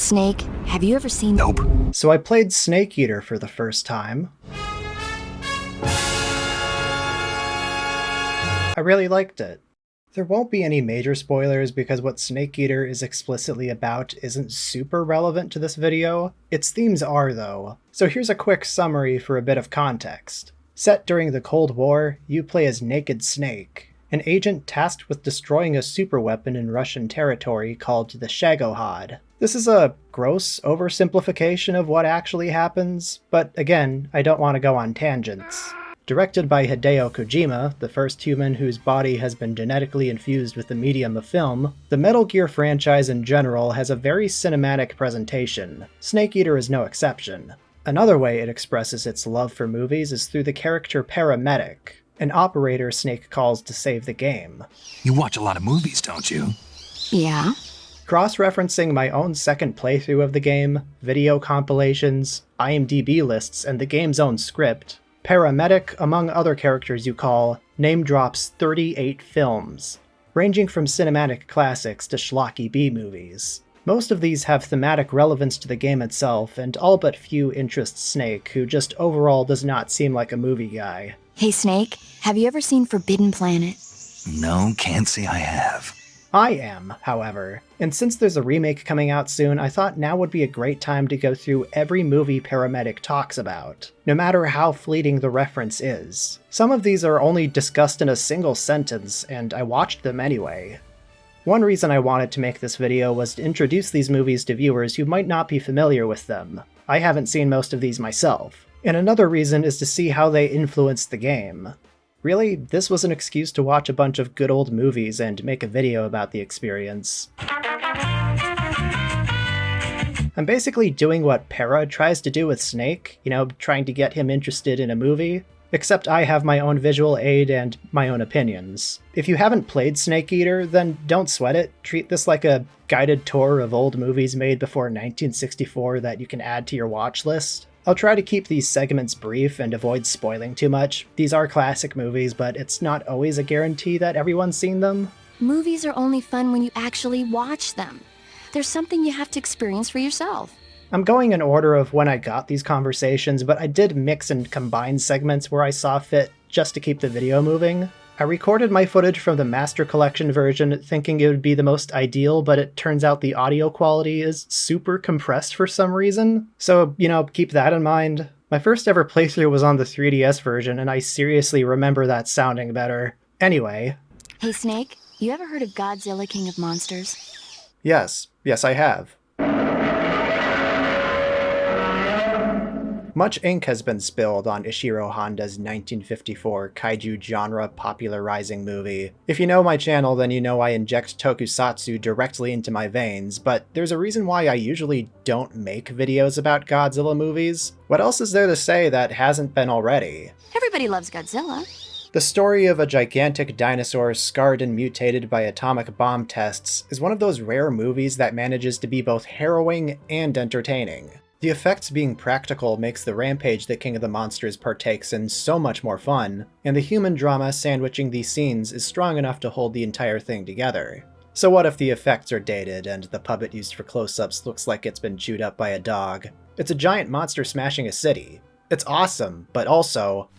Snake, have you ever seen— Nope. So I played Snake Eater for the first time. I really liked it. There won't be any major spoilers because what Snake Eater is explicitly about isn't super relevant to this video. Its themes are, though. So here's a quick summary for a bit of context. Set during the Cold War, you play as Naked Snake, an agent tasked with destroying a superweapon in Russian territory called the Shagohod. This is a gross oversimplification of what actually happens, but again, I don't want to go on tangents. Directed by Hideo Kojima, the first human whose body has been genetically infused with the medium of film, the Metal Gear franchise in general has a very cinematic presentation. Snake Eater is no exception. Another way it expresses its love for movies is through the character Paramedic, an operator Snake calls to save the game. You watch a lot of movies, don't you? Yeah? Cross-referencing my own second playthrough of the game, video compilations, IMDb lists, and the game's own script, Paramedic, among other characters you call, name-drops 38 films, ranging from cinematic classics to schlocky B-movies. Most of these have thematic relevance to the game itself, and all but few interest Snake, who just overall does not seem like a movie guy. Hey Snake, have you ever seen Forbidden Planet? No, can't say I have. I am, however, and since there's a remake coming out soon, I thought now would be a great time to go through every movie Paramedic talks about, no matter how fleeting the reference is. Some of these are only discussed in a single sentence, and I watched them anyway. One reason I wanted to make this video was to introduce these movies to viewers who might not be familiar with them. I haven't seen most of these myself. And another reason is to see how they influenced the game. Really, this was an excuse to watch a bunch of good old movies and make a video about the experience. I'm basically doing what Para tries to do with Snake, trying to get him interested in a movie, except I have my own visual aid and my own opinions. If you haven't played Snake Eater, then don't sweat it. Treat this like a guided tour of old movies made before 1964 that you can add to your watch list. I'll try to keep these segments brief and avoid spoiling too much. These are classic movies, but it's not always a guarantee that everyone's seen them. Movies are only fun when you actually watch them. There's something you have to experience for yourself. I'm going in order of when I got these conversations, but I did mix and combine segments where I saw fit just to keep the video moving. I recorded my footage from the Master Collection version thinking it would be the most ideal, but it turns out the audio quality is super compressed for some reason. So, keep that in mind. My first ever playthrough was on the 3DS version, and I seriously remember that sounding better. Anyway. Hey Snake, you ever heard of Godzilla, King of Monsters? Yes, I have. Much ink has been spilled on Ishiro Honda's 1954 kaiju genre popularizing movie. If you know my channel, then you know I inject tokusatsu directly into my veins, but there's a reason why I usually don't make videos about Godzilla movies. What else is there to say that hasn't been already? Everybody loves Godzilla. The story of a gigantic dinosaur scarred and mutated by atomic bomb tests is one of those rare movies that manages to be both harrowing and entertaining. The effects being practical makes the rampage that King of the Monsters partakes in so much more fun, and the human drama sandwiching these scenes is strong enough to hold the entire thing together. So what if the effects are dated and the puppet used for close-ups looks like it's been chewed up by a dog? It's a giant monster smashing a city. It's awesome, but also...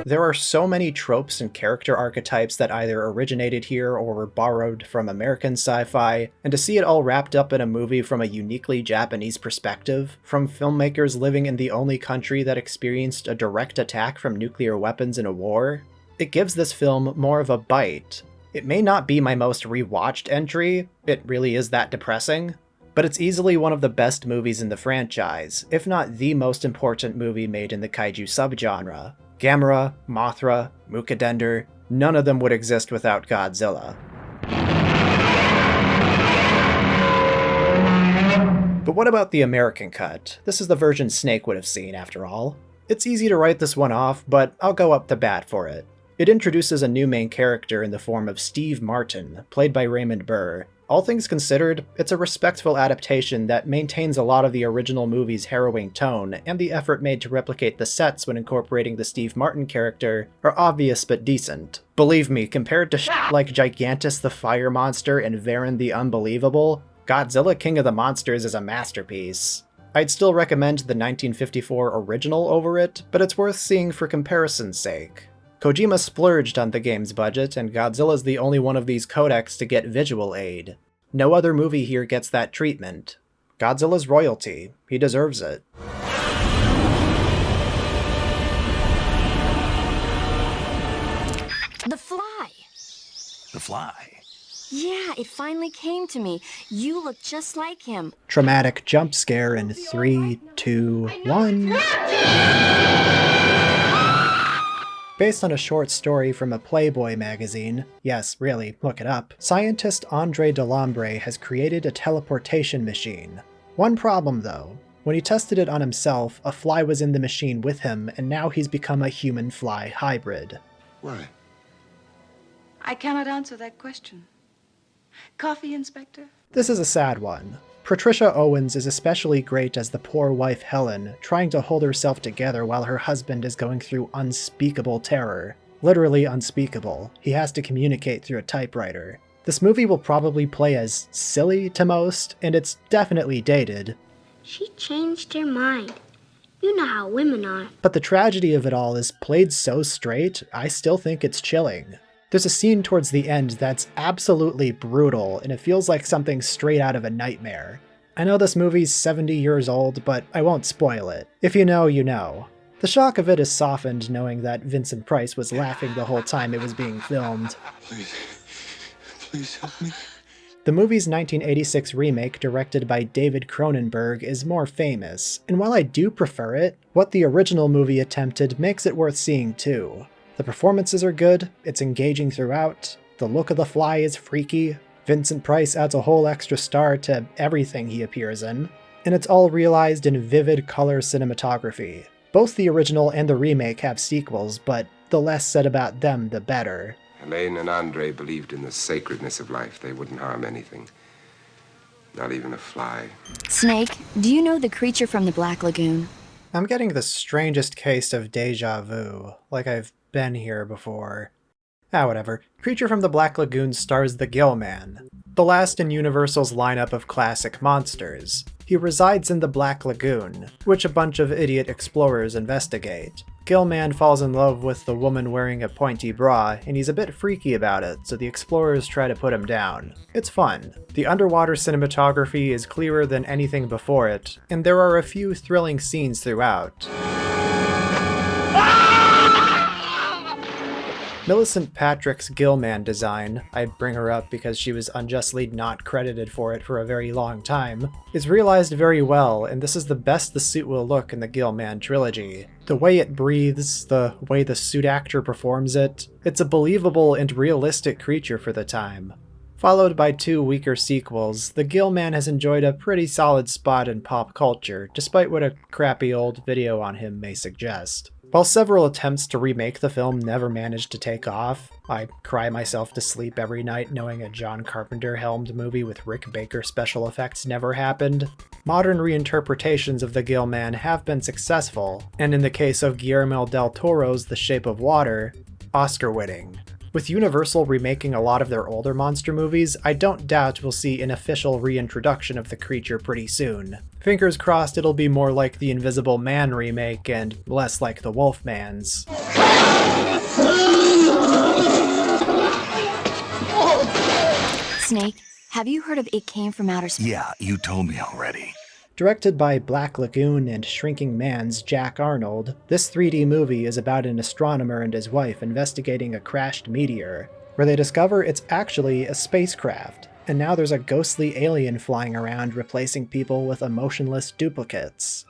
There are so many tropes and character archetypes that either originated here or were borrowed from American sci-fi, and to see it all wrapped up in a movie from a uniquely Japanese perspective, from filmmakers living in the only country that experienced a direct attack from nuclear weapons in a war, it gives this film more of a bite. It may not be my most rewatched entry, it really is that depressing, but it's easily one of the best movies in the franchise, if not the most important movie made in the kaiju subgenre. Gamera, Mothra, Mukadender, none of them would exist without Godzilla. But what about the American cut? This is the version Snake would have seen, after all. It's easy to write this one off, but I'll go up to bat for it. It introduces a new main character in the form of Steve Martin, played by Raymond Burr. All things considered, it's a respectful adaptation that maintains a lot of the original movie's harrowing tone, and the effort made to replicate the sets when incorporating the Steve Martin character are obvious but decent. Believe me, compared to like Gigantus the Fire Monster and Varen the Unbelievable, Godzilla King of the Monsters is a masterpiece. I'd still recommend the 1954 original over it, but it's worth seeing for comparison's sake. Kojima splurged on the game's budget, and Godzilla's the only one of these codecs to get visual aid. No other movie here gets that treatment. Godzilla's royalty. He deserves it. The fly! The Fly. Yeah, it finally came to me. You look just like him. Traumatic jump scare in 3, 2, 1. Based on a short story from a Playboy magazine, yes, really, look it up, scientist Andre Delambre has created a teleportation machine. One problem though. When he tested it on himself, a fly was in the machine with him, and now he's become a human-fly hybrid. Why? I cannot answer that question. Coffee, Inspector? This is a sad one. Patricia Owens is especially great as the poor wife Helen, trying to hold herself together while her husband is going through unspeakable terror. Literally unspeakable. He has to communicate through a typewriter. This movie will probably play as silly to most, and it's definitely dated. She changed her mind. You know how women are. But the tragedy of it all is played so straight, I still think it's chilling. There's a scene towards the end that's absolutely brutal, and it feels like something straight out of a nightmare. I know this movie's 70 years old, but I won't spoil it. If you know, you know. The shock of it is softened knowing that Vincent Price was laughing the whole time it was being filmed. Please help me. The movie's 1986 remake, directed by David Cronenberg, is more famous, and while I do prefer it, what the original movie attempted makes it worth seeing too. The performances are good, it's engaging throughout, the look of the fly is freaky, Vincent Price adds a whole extra star to everything he appears in, and it's all realized in vivid color cinematography. Both the original and the remake have sequels, but the less said about them, the better. Helene and Andre believed in the sacredness of life. They wouldn't harm anything. Not even a fly. Snake, do you know the creature from the Black Lagoon? I'm getting the strangest case of deja vu, like I've been here before. Whatever. Creature from the Black Lagoon stars the Gill Man, the last in Universal's lineup of classic monsters. He resides in the Black Lagoon, which a bunch of idiot explorers investigate. Gill Man falls in love with the woman wearing a pointy bra, and he's a bit freaky about it, so the explorers try to put him down. It's fun. The underwater cinematography is clearer than anything before it, and there are a few thrilling scenes throughout. Millicent Patrick's Gillman design, I bring her up because she was unjustly not credited for it for a very long time, is realized very well, and this is the best the suit will look in the Gillman trilogy. The way it breathes, the way the suit actor performs it, it's a believable and realistic creature for the time. Followed by 2 weaker sequels, the Gill Man has enjoyed a pretty solid spot in pop culture, despite what a crappy old video on him may suggest. While several attempts to remake the film never managed to take off, I cry myself to sleep every night knowing a John Carpenter-helmed movie with Rick Baker special effects never happened, modern reinterpretations of the Gill Man have been successful, and in the case of Guillermo del Toro's The Shape of Water, Oscar-winning. With Universal remaking a lot of their older monster movies, I don't doubt we'll see an official reintroduction of the creature pretty soon. Fingers crossed it'll be more like the Invisible Man remake and less like the Wolfman's. Snake, have you heard of It Came from Outer Space? Yeah, you told me already. Directed by Black Lagoon and Shrinking Man's Jack Arnold, this 3D movie is about an astronomer and his wife investigating a crashed meteor, where they discover it's actually a spacecraft, and now there's a ghostly alien flying around replacing people with emotionless duplicates.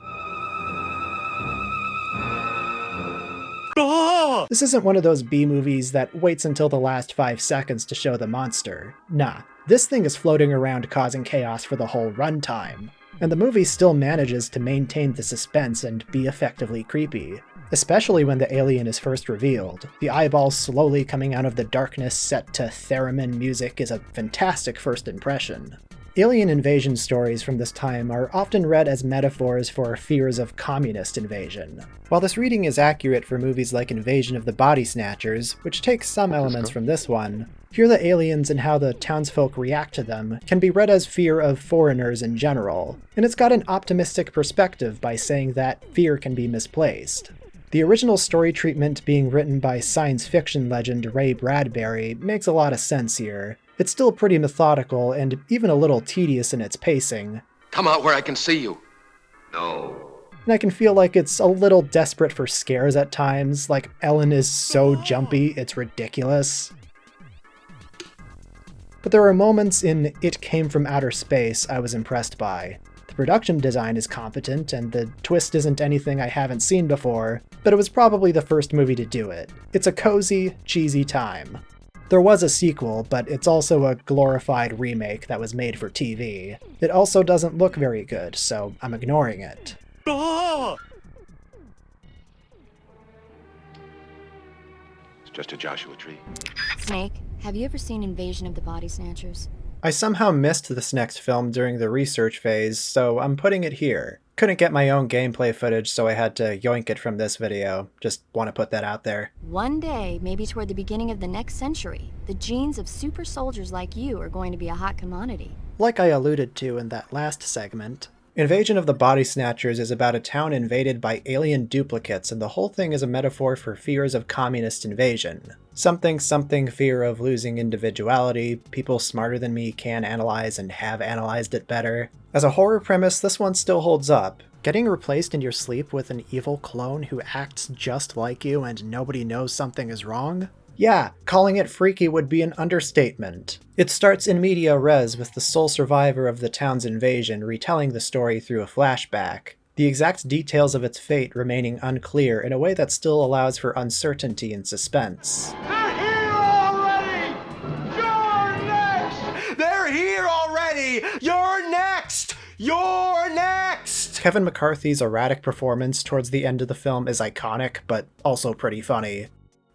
This isn't one of those B-movies that waits until the last 5 seconds to show the monster. Nah, this thing is floating around causing chaos for the whole runtime. And the movie still manages to maintain the suspense and be effectively creepy, especially when the alien is first revealed. The eyeballs slowly coming out of the darkness set to theremin music is a fantastic first impression. Alien invasion stories from this time are often read as metaphors for fears of communist invasion. While this reading is accurate for movies like Invasion of the Body Snatchers, which takes some elements from this one, here the aliens and how the townsfolk react to them can be read as fear of foreigners in general, and it's got an optimistic perspective by saying that fear can be misplaced. The original story treatment being written by science fiction legend Ray Bradbury makes a lot of sense here. It's still pretty methodical and even a little tedious in its pacing. Come out where I can see you. No. And I can feel like it's a little desperate for scares at times, like Ellen is so jumpy it's ridiculous. But there are moments in It Came from Outer Space I was impressed by. The production design is competent, and the twist isn't anything I haven't seen before, but it was probably the first movie to do it. It's a cozy, cheesy time. There was a sequel, but it's also a glorified remake that was made for TV. It also doesn't look very good, so I'm ignoring it. It's just a Joshua tree. Snake, have you ever seen Invasion of the Body Snatchers? I somehow missed this next film during the research phase, so I'm putting it here. Couldn't get my own gameplay footage, so I had to yoink it from this video. Just want to put that out there. One day, maybe toward the beginning of the next century, the genes of super soldiers like you are going to be a hot commodity. Like I alluded to in that last segment, Invasion of the Body Snatchers is about a town invaded by alien duplicates, and the whole thing is a metaphor for fears of communist invasion. Something fear of losing individuality, people smarter than me can analyze and have analyzed it better. As a horror premise, this one still holds up. Getting replaced in your sleep with an evil clone who acts just like you and nobody knows something is wrong? Yeah, calling it freaky would be an understatement. It starts in media res with the sole survivor of the town's invasion retelling the story through a flashback, the exact details of its fate remaining unclear in a way that still allows for uncertainty and suspense. They're here already! You're next! They're here already! You're next! You're next! Kevin McCarthy's erratic performance towards the end of the film is iconic, but also pretty funny.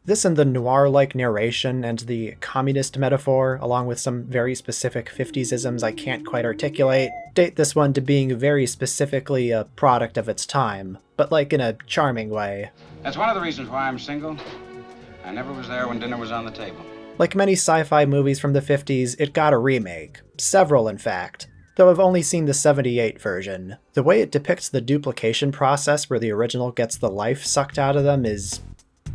This and the noir-like narration and the communist metaphor, along with some very specific 50s-isms I can't quite articulate, date this one to being very specifically a product of its time, but like in a charming way. That's one of the reasons why I'm single. I never was there when dinner was on the table. Like many sci-fi movies from the 50s, it got a remake. Several, in fact. Though I've only seen the '78 version. The way it depicts the duplication process where the original gets the life sucked out of them is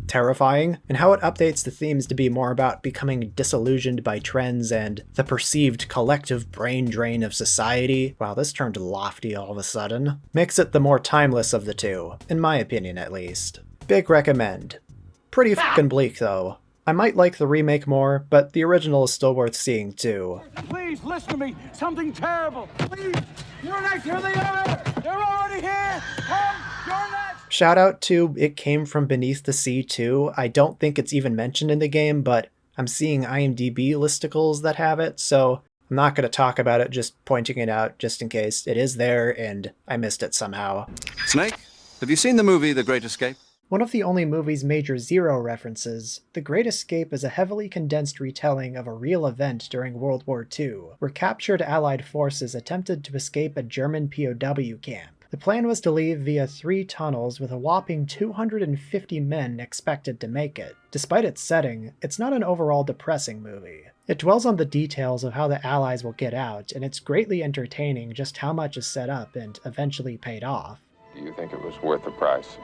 terrifying, and how it updates the themes to be more about becoming disillusioned by trends and the perceived collective brain drain of society, wow, this turned lofty all of a sudden, makes it the more timeless of the two, in my opinion at least. Big recommend. Pretty fucking bleak though. I might like the remake more, but the original is still worth seeing too. Please, listen to me. Something terrible. Please. You're next. Here they are. They're already here. Come. You're next. Shout out to It Came From Beneath the Sea too. I don't think it's even mentioned in the game, but I'm seeing IMDb listicles that have it, so I'm not going to talk about it, just pointing it out just in case it is there and I missed it somehow. Snake, have you seen the movie The Great Escape? One of the only movie's major Zero references, The Great Escape is a heavily condensed retelling of a real event during World War II, where captured Allied forces attempted to escape a German POW camp. The plan was to leave via 3 tunnels with a whopping 250 men expected to make it. Despite its setting, it's not an overall depressing movie. It dwells on the details of how the Allies will get out, and it's greatly entertaining just how much is set up and eventually paid off. Do you think it was worth the price?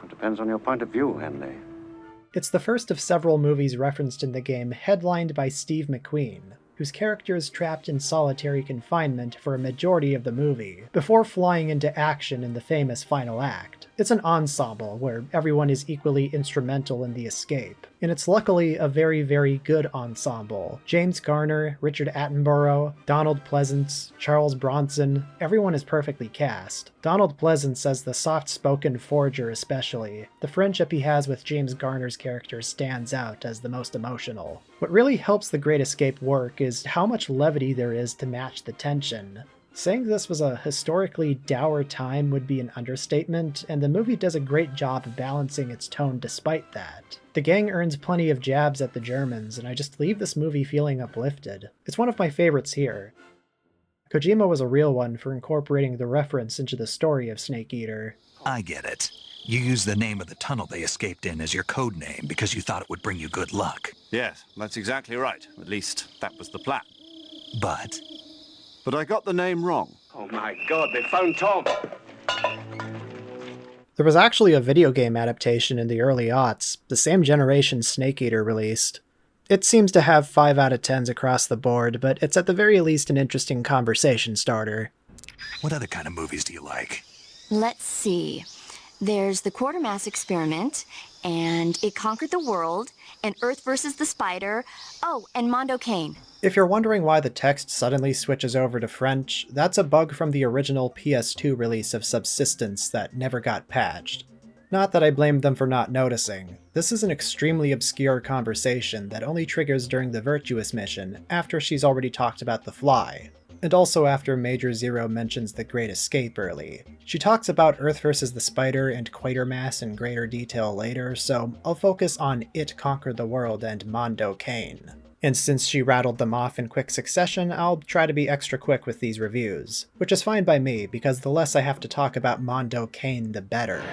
It depends on your point of view, Henley. It's the first of several movies referenced in the game headlined by Steve McQueen, whose character is trapped in solitary confinement for a majority of the movie, before flying into action in the famous final act. It's an ensemble where everyone is equally instrumental in the escape, and it's luckily a very, very good ensemble. James Garner, Richard Attenborough, Donald Pleasance, Charles Bronson, everyone is perfectly cast. Donald Pleasance as the soft-spoken forger especially. The friendship he has with James Garner's character stands out as the most emotional. What really helps The Great Escape work is how much levity there is to match the tension. Saying this was a historically dour time would be an understatement, and the movie does a great job of balancing its tone despite that. The gang earns plenty of jabs at the Germans, and I just leave this movie feeling uplifted. It's one of my favorites here. Kojima was a real one for incorporating the reference into the story of Snake Eater. I get it. You used the name of the tunnel they escaped in as your code name because you thought it would bring you good luck. Yes, that's exactly right. At least, that was the plan. But I got the name wrong. Oh my God, they found Tom. There was actually a video game adaptation in the early aughts, the same generation Snake Eater released. It seems to have 5 out of 10s across the board, but it's at the very least an interesting conversation starter. what other kind of movies do you like? Let's see. There's the Quatermass Experiment, and It Conquered the World, and Earth versus the Spider. Oh, and Mondo Cane. If you're wondering why the text suddenly switches over to French, that's a bug from the original PS2 release of Subsistence that never got patched. Not that I blame them for not noticing. This is an extremely obscure conversation that only triggers during the Virtuous mission, after she's already talked about the Fly, and also after Major Zero mentions the Great Escape early. She talks about Earth vs. the Spider and Quatermass in greater detail later, so I'll focus on It Conquered the World and Mondo Cane. And since she rattled them off in quick succession, I'll try to be extra quick with these reviews, which is fine by me, because the less I have to talk about Mondo Cane, the better.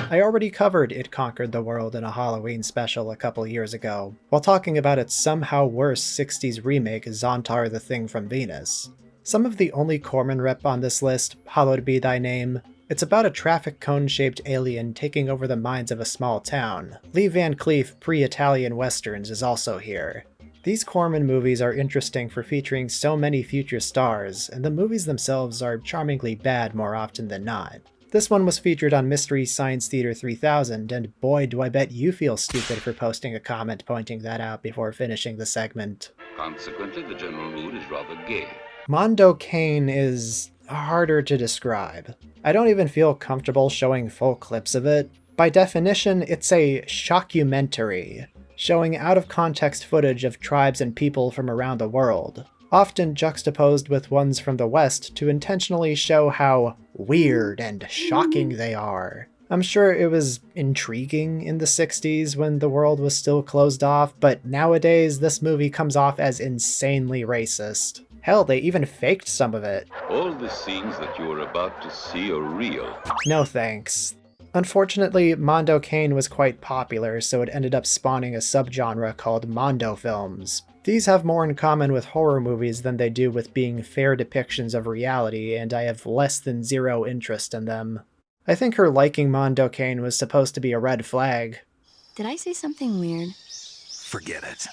I already covered It Conquered the World in a Halloween special a couple years ago, while talking about its somehow worse 60s remake Zontar the Thing from Venus. Some of the only Corman rep on this list, Hallowed Be Thy Name. It's about a traffic cone-shaped alien taking over the minds of a small town. Lee Van Cleef pre-Italian westerns is also here. These Corman movies are interesting for featuring so many future stars, and the movies themselves are charmingly bad more often than not. This one was featured on Mystery Science Theater 3000, and boy do I bet you feel stupid for posting a comment pointing that out before finishing the segment. Consequently, the general mood is rather gay. Mondo Cane is harder to describe. I don't even feel comfortable showing full clips of it. By definition, it's a shockumentary, showing out-of-context footage of tribes and people from around the world, often juxtaposed with ones from the West to intentionally show how weird and shocking they are. I'm sure it was intriguing in the 60s when the world was still closed off, but nowadays this movie comes off as insanely racist. Hell, they even faked some of it. All the scenes that you are about to see are real. No thanks. Unfortunately, Mondo Cane was quite popular, so it ended up spawning a subgenre called Mondo films. These have more in common with horror movies than they do with being fair depictions of reality, and I have less than zero interest in them. I think her liking Mondo Cane was supposed to be a red flag. Did I say something weird? Forget it.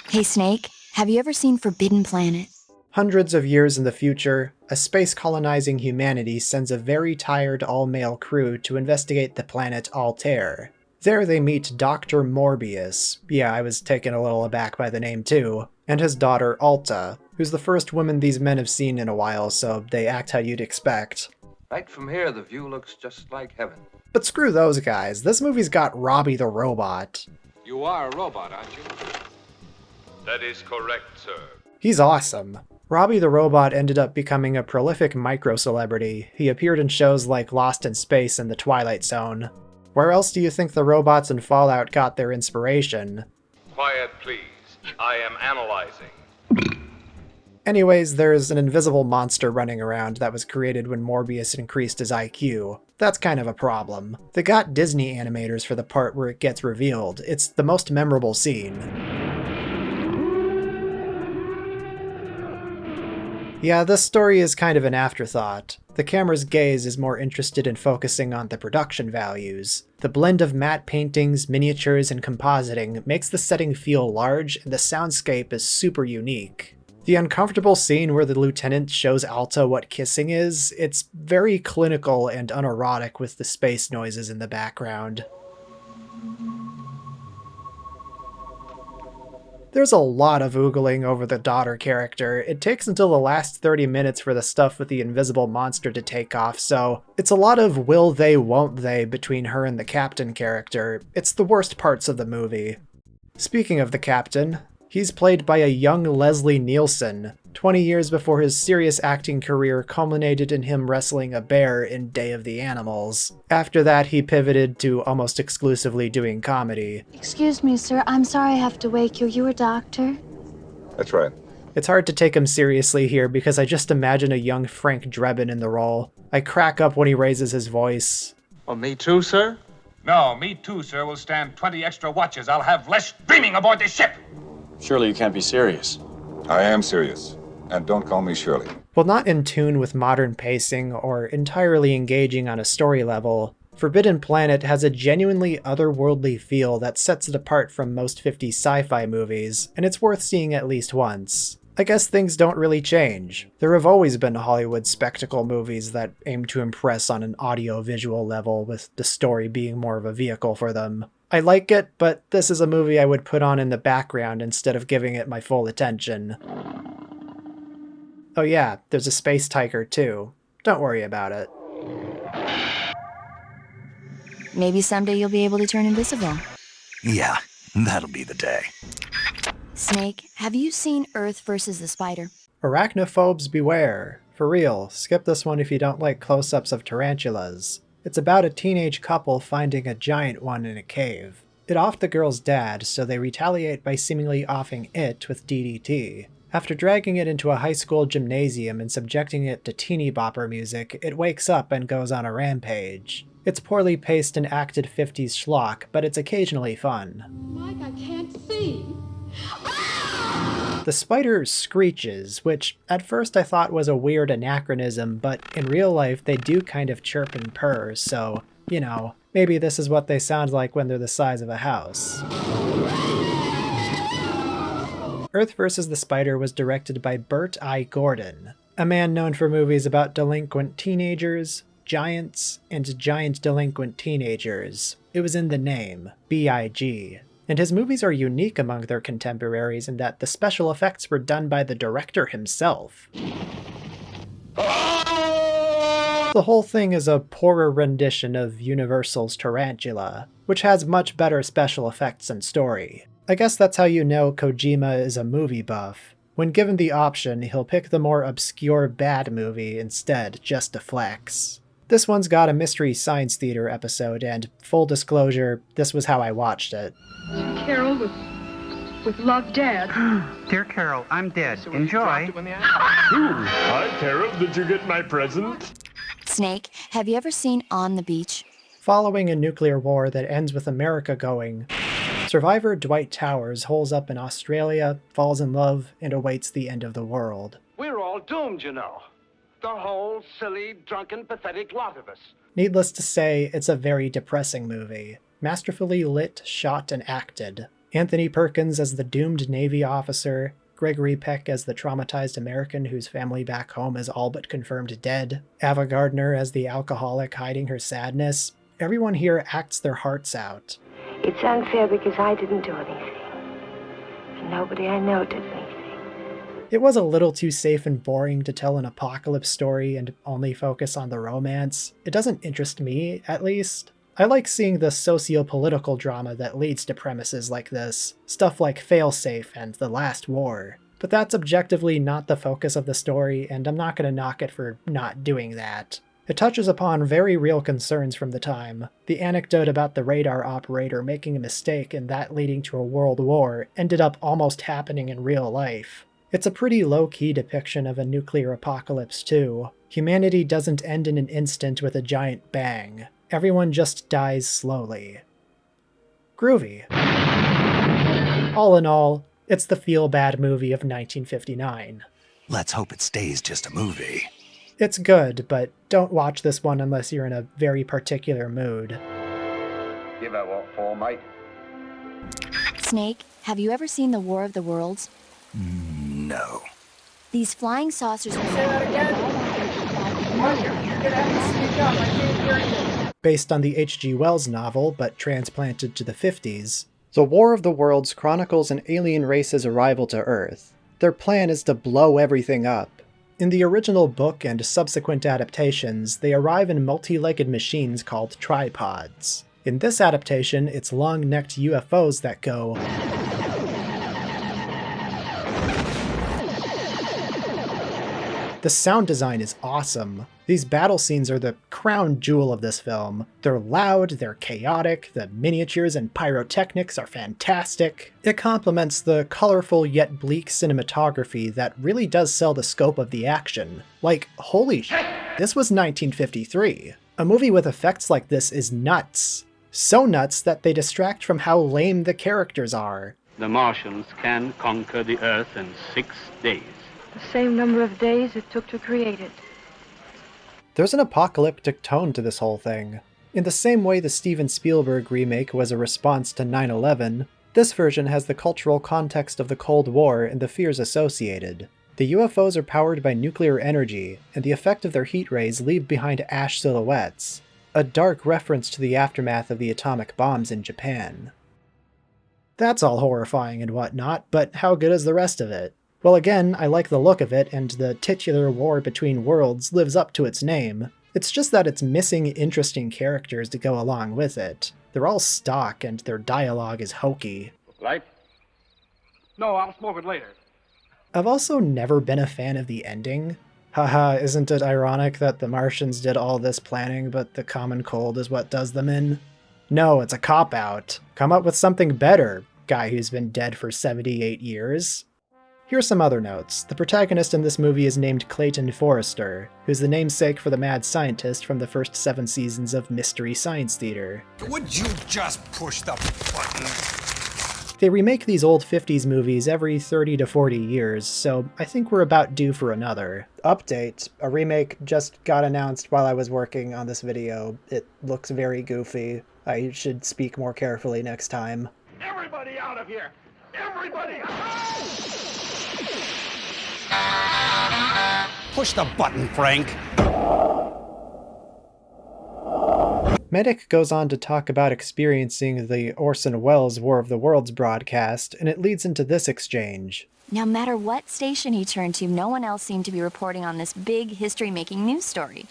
Hey, Snake, have you ever seen Forbidden Planet? Hundreds of years in the future, a space-colonizing humanity sends a very tired all-male crew to investigate the planet Altair. There they meet Dr. Morbius, yeah, I was taken a little aback by the name too, and his daughter Alta, who's the first woman these men have seen in a while, so they act how you'd expect. Right from here, the view looks just like heaven. But screw those guys, this movie's got Robbie the Robot. You are a robot, aren't you? That is correct, sir. He's awesome. Robbie the Robot ended up becoming a prolific micro-celebrity. He appeared in shows like Lost in Space and The Twilight Zone. Where else do you think the robots in Fallout got their inspiration? Quiet, please. I am analyzing. Anyways, there's an invisible monster running around that was created when Morbius increased his IQ. That's kind of a problem. They got Disney animators for the part where it gets revealed. It's the most memorable scene. Yeah, this story is kind of an afterthought. The camera's gaze is more interested in focusing on the production values. The blend of matte paintings, miniatures, and compositing makes the setting feel large, and the soundscape is super unique. The uncomfortable scene where the lieutenant shows Alta what kissing is, it's very clinical and unerotic with the space noises in the background. There's a lot of oogling over the daughter character. It takes until the last 30 minutes for the stuff with the invisible monster to take off, so it's a lot of will they, won't they between her and the captain character. It's the worst parts of the movie. Speaking of the captain, He's played by a young Leslie Nielsen, 20 years before his serious acting career culminated in him wrestling a bear in Day of the Animals. After that, he pivoted to almost exclusively doing comedy. Excuse me, sir. I'm sorry I have to wake you. You a doctor? That's right. It's hard to take him seriously here because I just imagine a young Frank Drebin in the role. I crack up when he raises his voice. Well, me too, sir? No, me too, sir. We'll stand 20 extra watches. I'll have less dreaming aboard this ship. Surely you can't be serious. I am serious. And don't call me Shirley. While not in tune with modern pacing or entirely engaging on a story level, Forbidden Planet has a genuinely otherworldly feel that sets it apart from most 50s sci-fi movies, and it's worth seeing at least once. I guess things don't really change. There have always been Hollywood spectacle movies that aim to impress on an audio-visual level, with the story being more of a vehicle for them. I like it, but this is a movie I would put on in the background instead of giving it my full attention. Oh yeah, there's a space tiger too. Don't worry about it. Maybe someday you'll be able to turn invisible. Yeah, that'll be the day. Snake, have you seen Earth versus the Spider? Arachnophobes beware. For real, skip this one if you don't like close-ups of tarantulas. It's about a teenage couple finding a giant one in a cave. It offed the girl's dad, so they retaliate by seemingly offing it with DDT. After dragging it into a high school gymnasium and subjecting it to teeny bopper music, it wakes up and goes on a rampage. It's poorly paced and acted 50s schlock, but it's occasionally fun. Mike, I can't see. The spider screeches, which at first I thought was a weird anachronism, but in real life they do kind of chirp and purr, so, you know, maybe this is what they sound like when they're the size of a house. Earth vs. the Spider was directed by Burt I. Gordon, a man known for movies about delinquent teenagers, giants, and giant delinquent teenagers. It was in the name, B.I.G. And his movies are unique among their contemporaries in that the special effects were done by the director himself. The whole thing is a poorer rendition of Universal's Tarantula, which has much better special effects and story. I guess that's how you know Kojima is a movie buff. When given the option, he'll pick the more obscure bad movie instead, just to flex. This one's got a Mystery Science Theater episode, and full disclosure, this was how I watched it. Carol with Love Dad. Dear Carol, I'm dead. Enjoy. Hi, Carol. Did you get my present? Snake, have you ever seen On the Beach? Following a nuclear war that ends with America going, survivor Dwight Towers holes up in Australia, falls in love, and awaits the end of the world. We're all doomed, you know. The whole silly, drunken, pathetic lot of us. Needless to say, it's a very depressing movie. Masterfully lit, shot, and acted. Anthony Perkins as the doomed Navy officer, Gregory Peck as the traumatized American whose family back home is all but confirmed dead, Ava Gardner as the alcoholic hiding her sadness. Everyone here acts their hearts out. It's unfair because I didn't do anything. And nobody I know did anything. It was a little too safe and boring to tell an apocalypse story and only focus on the romance. It doesn't interest me, at least. I like seeing the socio-political drama that leads to premises like this, stuff like Failsafe and The Last War. But that's objectively not the focus of the story, and I'm not going to knock it for not doing that. It touches upon very real concerns from the time. The anecdote about the radar operator making a mistake and that leading to a world war ended up almost happening in real life. It's a pretty low-key depiction of a nuclear apocalypse, too. Humanity doesn't end in an instant with a giant bang. Everyone just dies slowly. Groovy. All in all, it's the feel-bad movie of 1959. Let's hope it stays just a movie. It's good, but don't watch this one unless you're in a very particular mood. Give that what for, mate? Snake, have you ever seen The War of the Worlds? No. These flying saucers... Say that again? You're gonna have to speak up. I can't hear you. Based on the H.G. Wells novel, but transplanted to the 50s, The War of the Worlds chronicles an alien race's arrival to Earth. Their plan is to blow everything up. In the original book and subsequent adaptations, they arrive in multi-legged machines called tripods. In this adaptation, it's long-necked UFOs that go... The sound design is awesome. These battle scenes are the crown jewel of this film. They're loud, they're chaotic, the miniatures and pyrotechnics are fantastic. It complements the colorful yet bleak cinematography that really does sell the scope of the action. Like, holy shit, this was 1953. A movie with effects like this is nuts. So nuts that they distract from how lame the characters are. The Martians can conquer the Earth in 6 days. The same number of days it took to create it. There's an apocalyptic tone to this whole thing. In the same way the Steven Spielberg remake was a response to 9/11, this version has the cultural context of the Cold War and the fears associated. The UFOs are powered by nuclear energy, and the effect of their heat rays leave behind ash silhouettes, a dark reference to the aftermath of the atomic bombs in Japan. That's all horrifying and whatnot, but how good is the rest of it? Well, again, I like the look of it, and the titular war between worlds lives up to its name. It's just that it's missing interesting characters to go along with it. They're all stock, and their dialogue is hokey. Light? No, I'll smoke it later. I've also never been a fan of the ending. Haha, isn't it ironic that the Martians did all this planning, but the common cold is what does them in? No, it's a cop-out. Come up with something better, guy who's been dead for 78 years. Here's some other notes. The protagonist in this movie is named Clayton Forrester, who's the namesake for the mad scientist from the first 7 seasons of Mystery Science Theater. Would you just push the button? They remake these old 50s movies every 30 to 40 years, so I think we're about due for another. Update. A remake just got announced while I was working on this video. It looks very goofy. I should speak more carefully next time. Everybody out of here! Everybody out! Push the button, Frank. Medic goes on to talk about experiencing the Orson Welles War of the Worlds broadcast, and it leads into this exchange. No matter what station he turned to, no one else seemed to be reporting on this big history-making news story.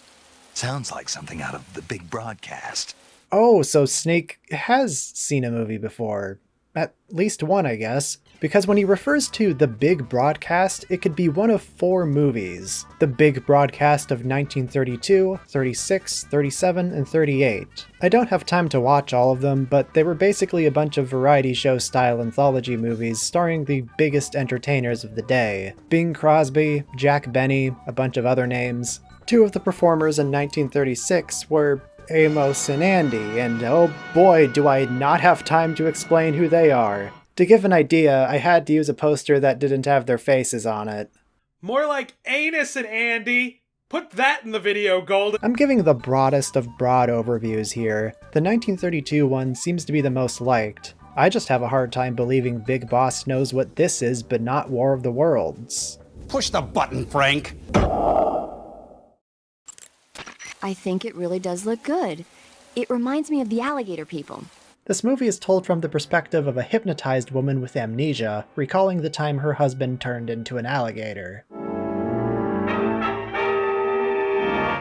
Sounds like something out of the big broadcast. Oh, so Snake has seen a movie before. At least one, I guess. Because when he refers to the big broadcast, it could be one of 4 movies. The big broadcast of 1932, 36, 37, and 38. I don't have time to watch all of them, but they were basically a bunch of variety show style anthology movies starring the biggest entertainers of the day. Bing Crosby, Jack Benny, a bunch of other names. 2 of the performers in 1936 were Amos and Andy, and oh boy, do I not have time to explain who they are. To give an idea, I had to use a poster that didn't have their faces on it. More like Anus and Andy. Put that in the video, Golden. I'm giving the broadest of broad overviews here. The 1932 one seems to be the most liked. I just have a hard time believing Big Boss knows what this is, but not War of the Worlds. Push the button, Frank. I think it really does look good. It reminds me of the Alligator People. This movie is told from the perspective of a hypnotized woman with amnesia, recalling the time her husband turned into an alligator.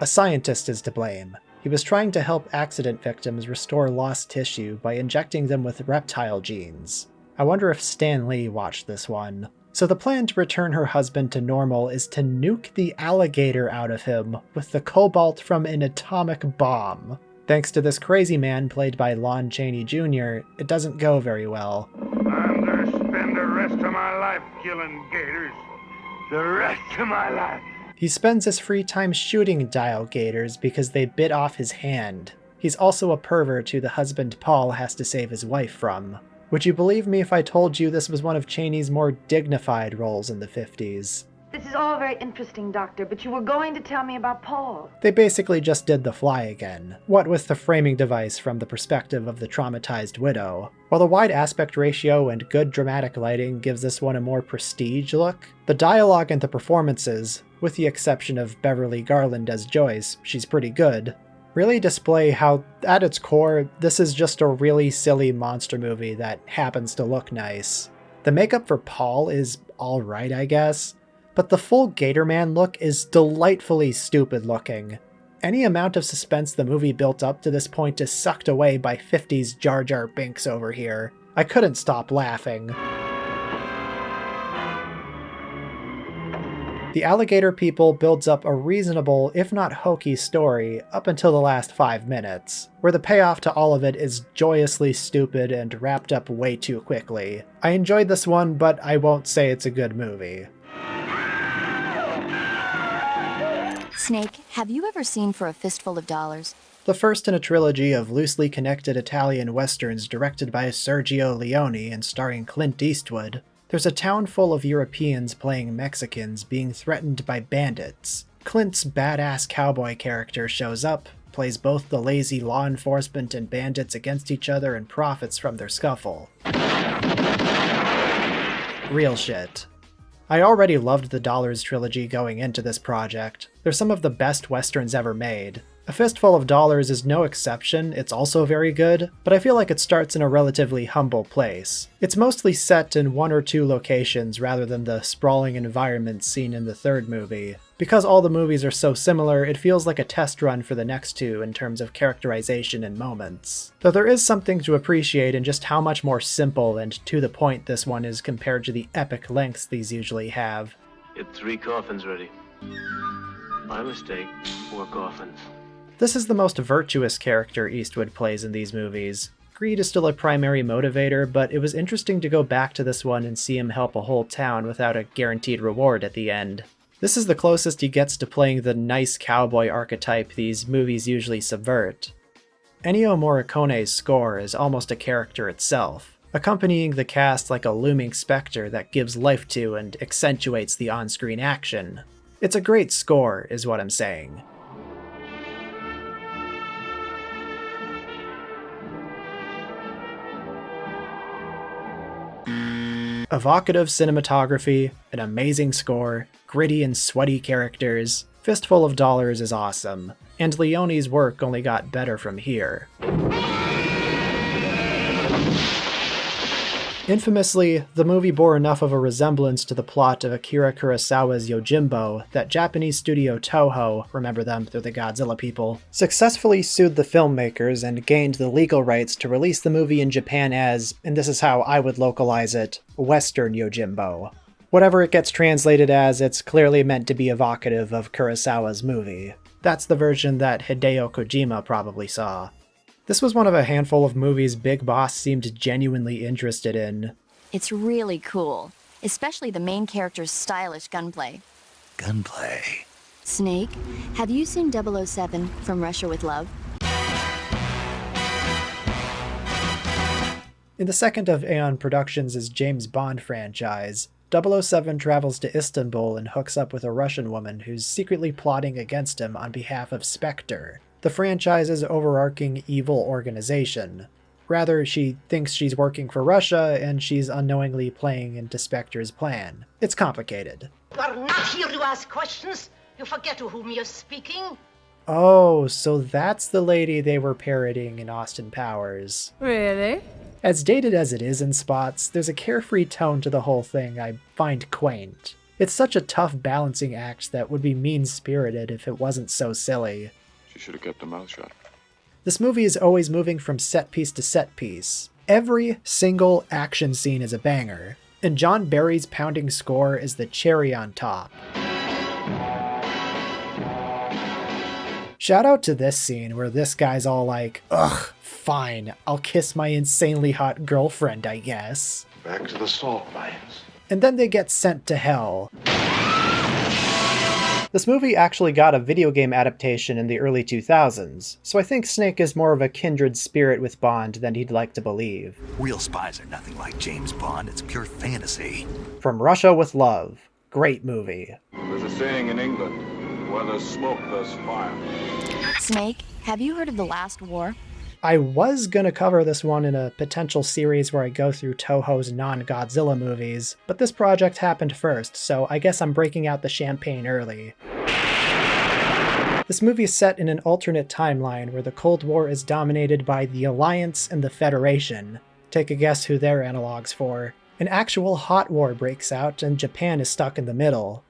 A scientist is to blame. He was trying to help accident victims restore lost tissue by injecting them with reptile genes. I wonder if Stan Lee watched this one. So the plan to return her husband to normal is to nuke the alligator out of him with the cobalt from an atomic bomb. Thanks to this crazy man played by Lon Chaney Jr., it doesn't go very well. I'm gonna spend the rest of my life killing gators. The rest of my life. He spends his free time shooting dial gators because they bit off his hand. He's also a pervert who the husband Paul has to save his wife from. Would you believe me if I told you this was one of Chaney's more dignified roles in the 50s? This is all very interesting, Doctor, but you were going to tell me about Paul. They basically just did The Fly again, what with the framing device from the perspective of the traumatized widow. While the wide aspect ratio and good dramatic lighting gives this one a more prestige look, the dialogue and the performances, with the exception of Beverly Garland as Joyce, she's pretty good, really display how, at its core, this is just a really silly monster movie that happens to look nice. The makeup for Paul is alright, I guess, but the full Gatorman look is delightfully stupid looking. Any amount of suspense the movie built up to this point is sucked away by 50s Jar Jar Binks over here. I couldn't stop laughing. The Alligator People builds up a reasonable, if not hokey story up until the last 5 minutes, where the payoff to all of it is joyously stupid and wrapped up way too quickly. I enjoyed this one, but I won't say it's a good movie. Snake, have you ever seen For a Fistful of Dollars? The first in a trilogy of loosely connected Italian westerns directed by Sergio Leone and starring Clint Eastwood. There's a town full of Europeans playing Mexicans being threatened by bandits. Clint's badass cowboy character shows up, plays both the lazy law enforcement and bandits against each other, and profits from their scuffle. Real shit. I already loved the Dollars trilogy going into this project. They're some of the best westerns ever made. A Fistful of Dollars is no exception, it's also very good, but I feel like it starts in a relatively humble place. It's mostly set in 1 or 2 locations rather than the sprawling environment seen in the third movie. Because all the movies are so similar, it feels like a test run for the next 2 in terms of characterization and moments. Though there is something to appreciate in just how much more simple and to the point this one is compared to the epic lengths these usually have. Get 3 coffins ready. My mistake, 4 coffins. This is the most virtuous character Eastwood plays in these movies. Greed is still a primary motivator, but it was interesting to go back to this one and see him help a whole town without a guaranteed reward at the end. This is the closest he gets to playing the nice cowboy archetype these movies usually subvert. Ennio Morricone's score is almost a character itself, accompanying the cast like a looming specter that gives life to and accentuates the on-screen action. It's a great score, is what I'm saying. Evocative cinematography, an amazing score, gritty and sweaty characters, Fistful of Dollars is awesome, and Leone's work only got better from here. Infamously, the movie bore enough of a resemblance to the plot of Akira Kurosawa's Yojimbo that Japanese studio Toho, remember them, they're the Godzilla people, successfully sued the filmmakers and gained the legal rights to release the movie in Japan as, and this is how I would localize it, Western Yojimbo. Whatever it gets translated as, it's clearly meant to be evocative of Kurosawa's movie. That's the version that Hideo Kojima probably saw. This was one of a handful of movies Big Boss seemed genuinely interested in. It's really cool, especially the main character's stylish gunplay. Gunplay? Snake, have you seen 007 From Russia with Love? In the second of Aeon Productions' James Bond franchise, 007 travels to Istanbul and hooks up with a Russian woman who's secretly plotting against him on behalf of Spectre, the franchise's overarching evil organization. Rather, she thinks she's working for Russia, and she's unknowingly playing into Spectre's plan. It's complicated. You are not here to ask questions. You forget to whom you're speaking. Oh, so that's the lady they were parodying in Austin Powers. Really? As dated as it is in spots, there's a carefree tone to the whole thing I find quaint. It's such a tough balancing act that would be mean-spirited if it wasn't so silly. She should have kept her mouth shut. This movie is always moving from set piece to set piece. Every single action scene is a banger, and John Barry's pounding score is the cherry on top. Shout out to this scene where this guy's all like, ugh, fine, I'll kiss my insanely hot girlfriend, I guess. Back to the salt mines. And then they get sent to hell. This movie actually got a video game adaptation in the early 2000s, so I think Snake is more of a kindred spirit with Bond than he'd like to believe. Real spies are nothing like James Bond, it's pure fantasy. From Russia with Love. Great movie. There's a saying in England, where there's smoke, there's fire. Snake, have you heard of The Last War? I was gonna cover this one in a potential series where I go through Toho's non-Godzilla movies, but this project happened first, so I guess I'm breaking out the champagne early. This movie is set in an alternate timeline where the Cold War is dominated by the Alliance and the Federation. Take a guess who they're analogs for. An actual hot war breaks out and Japan is stuck in the middle.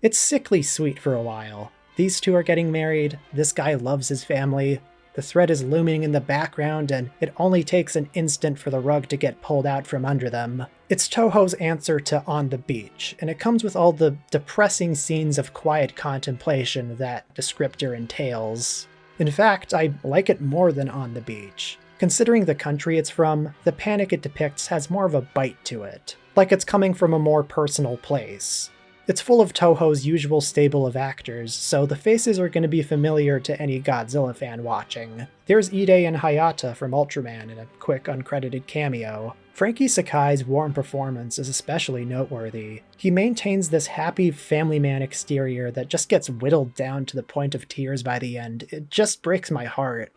It's sickly sweet for a while. These two are getting married, this guy loves his family, The threat is looming in the background, and it only takes an instant for the rug to get pulled out from under them. It's Toho's answer to On the Beach, and it comes with all the depressing scenes of quiet contemplation that descriptor entails. In fact, I like it more than On the Beach. Considering the country it's from, the panic it depicts has more of a bite to it, like it's coming from a more personal place. It's full of Toho's usual stable of actors, so the faces are going to be familiar to any Godzilla fan watching. There's Ide and Hayata from Ultraman in a quick uncredited cameo. Frankie Sakai's warm performance is especially noteworthy. He maintains this happy family man exterior that just gets whittled down to the point of tears by the end. It just breaks my heart.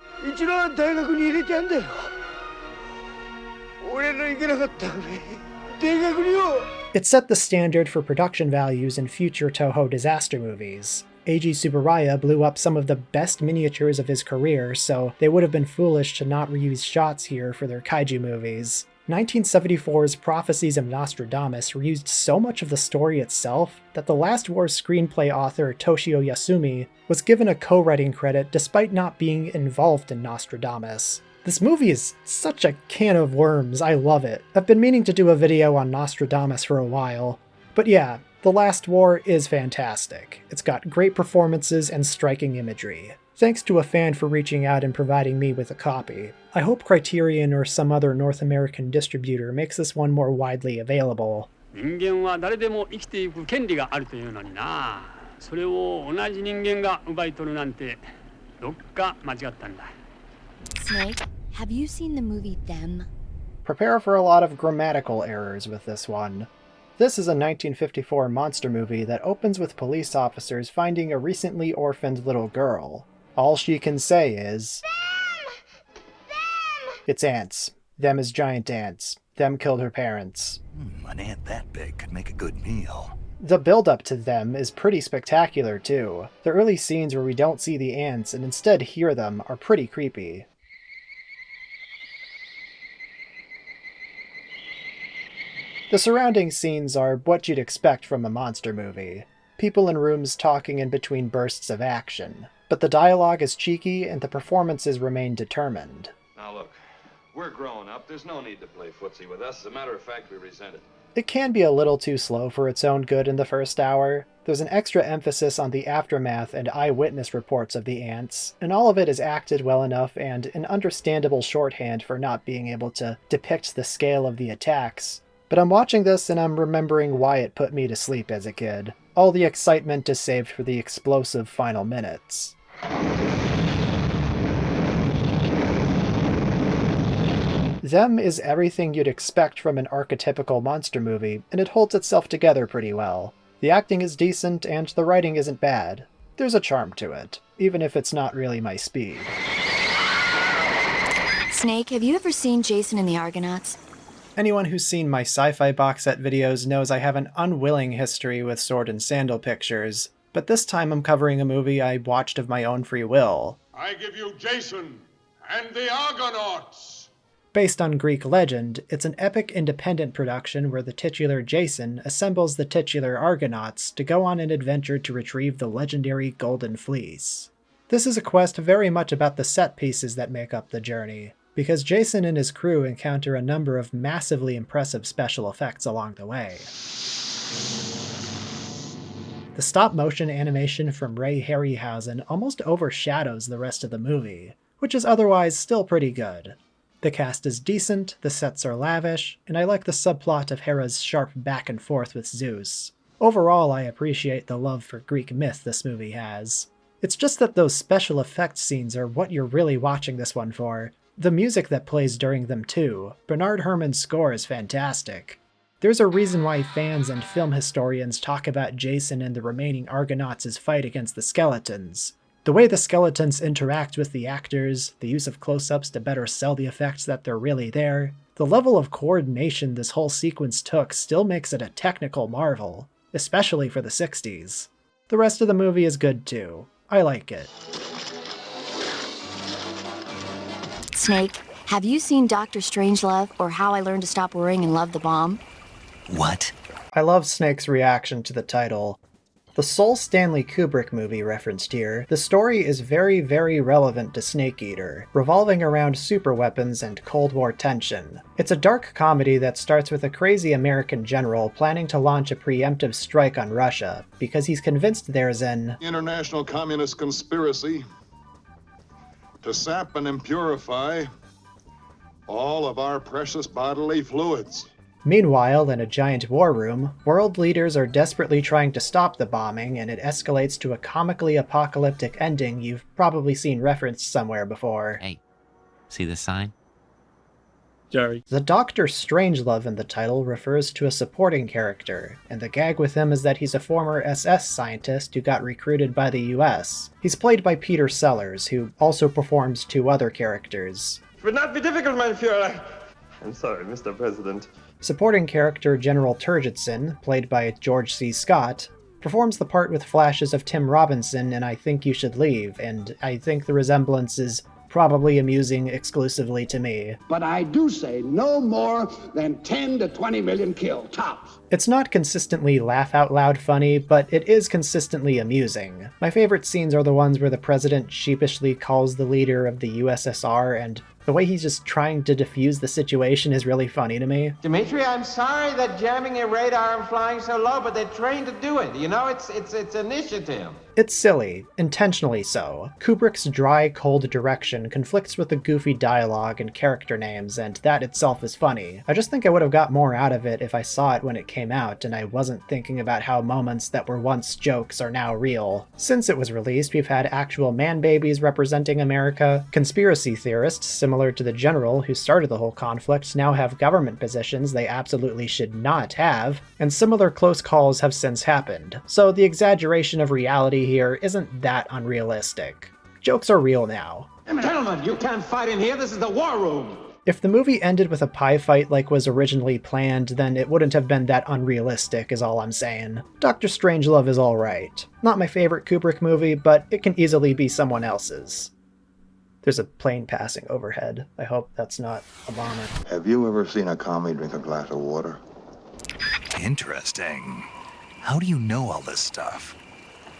It set the standard for production values in future Toho disaster movies. Eiji Tsuburaya blew up some of the best miniatures of his career, so they would have been foolish to not reuse shots here for their kaiju movies. 1974's Prophecies of Nostradamus reused so much of the story itself that the Last War screenplay author Toshio Yasumi was given a co-writing credit despite not being involved in Nostradamus. This movie is such a can of worms, I love it. I've been meaning to do a video on Nostradamus for a while. But yeah, The Last War is fantastic. It's got great performances and striking imagery. Thanks to a fan for reaching out and providing me with a copy. I hope Criterion or some other North American distributor makes this one more widely available. Snake, have you seen the movie Them? Prepare for a lot of grammatical errors with this one. This is a 1954 monster movie that opens with police officers finding a recently orphaned little girl. All she can say is, Them! It's ants. Them is giant ants. Them killed her parents. An ant that big could make a good meal. The build-up to Them is pretty spectacular too. The early scenes where we don't see the ants and instead hear them are pretty creepy. The surrounding scenes are what you'd expect from a monster movie. People in rooms talking in between bursts of action. But the dialogue is cheeky and the performances remain determined. Now look, we're grown up. There's no need to play footsie with us. As a matter of fact, we resent it. It can be a little too slow for its own good in the first hour. There's an extra emphasis on the aftermath and eyewitness reports of the ants, and all of it is acted well enough and an understandable shorthand for not being able to depict the scale of the attacks. But I'm watching this and I'm remembering why it put me to sleep as a kid. All the excitement is saved for the explosive final minutes. Them is everything you'd expect from an archetypical monster movie, and it holds itself together pretty well. The acting is decent, and the writing isn't bad. There's a charm to it, even if it's not really my speed. Snake, have you ever seen Jason and the Argonauts? Anyone who's seen my sci-fi box set videos knows I have an unwilling history with sword and sandal pictures, but this time I'm covering a movie I watched of my own free will. I give you Jason and the Argonauts! Based on Greek legend, it's an epic independent production where the titular Jason assembles the titular Argonauts to go on an adventure to retrieve the legendary Golden Fleece. This is a quest very much about the set pieces that make up the journey, because Jason and his crew encounter a number of massively impressive special effects along the way. The stop-motion animation from Ray Harryhausen almost overshadows the rest of the movie, which is otherwise still pretty good. The cast is decent, the sets are lavish, and I like the subplot of Hera's sharp back and forth with Zeus. Overall, I appreciate the love for Greek myth this movie has. It's just that those special effects scenes are what you're really watching this one for. The music that plays during them too. Bernard Herrmann's score is fantastic. There's a reason why fans and film historians talk about Jason and the remaining Argonauts' fight against the skeletons. The way the skeletons interact with the actors, the use of close-ups to better sell the effects that they're really there, the level of coordination this whole sequence took still makes it a technical marvel, especially for the 60s. The rest of the movie is good too. I like it. Snake, have you seen Dr. Strangelove or How I Learned to Stop Worrying and Love the Bomb? What? I love Snake's reaction to the title. The sole Stanley Kubrick movie referenced here, the story is very, very relevant to Snake Eater, revolving around superweapons and Cold War tension. It's a dark comedy that starts with a crazy American general planning to launch a preemptive strike on Russia, because he's convinced there's an international communist conspiracy to sap and impurify all of our precious bodily fluids. Meanwhile, in a giant war room, world leaders are desperately trying to stop the bombing, and it escalates to a comically apocalyptic ending you've probably seen referenced somewhere before. Hey, see this sign? Sorry. The Dr. Strangelove in the title refers to a supporting character, and the gag with him is that he's a former SS scientist who got recruited by the US. He's played by Peter Sellers, who also performs 2 other characters. It would not be difficult, mein Führer. I'm sorry, Mr. President. Supporting character General Turgidson, played by George C. Scott, performs the part with flashes of Tim Robinson in I Think You Should Leave, and I think the resemblance is probably amusing exclusively to me. But I do say no more than 10 to 20 million killed, tops. It's not consistently laugh-out-loud funny, but it is consistently amusing. My favorite scenes are the ones where the president sheepishly calls the leader of the USSR, and the way he's just trying to defuse the situation is really funny to me. Dimitri, I'm sorry that jamming a radar and flying so low, but they're trained to do it. You know, it's initiative. It's silly, intentionally so. Kubrick's dry, cold direction conflicts with the goofy dialogue and character names, and that itself is funny. I just think I would have got more out of it if I saw it when it came out, and I wasn't thinking about how moments that were once jokes are now real. Since it was released, we've had actual man-babies representing America, conspiracy theorists, similar to the general who started the whole conflict, now have government positions they absolutely should not have, and similar close calls have since happened. So the exaggeration of reality here isn't that unrealistic. Jokes are real now. Gentlemen, you can't fight in here. This is the war room. If the movie ended with a pie fight like was originally planned, then it wouldn't have been that unrealistic, is all I'm saying. Dr. Strangelove is alright. Not my favorite Kubrick movie, but it can easily be someone else's. There's a plane passing overhead. I hope that's not a bomber. Have you ever seen a commie drink a glass of water? Interesting. How do you know all this stuff?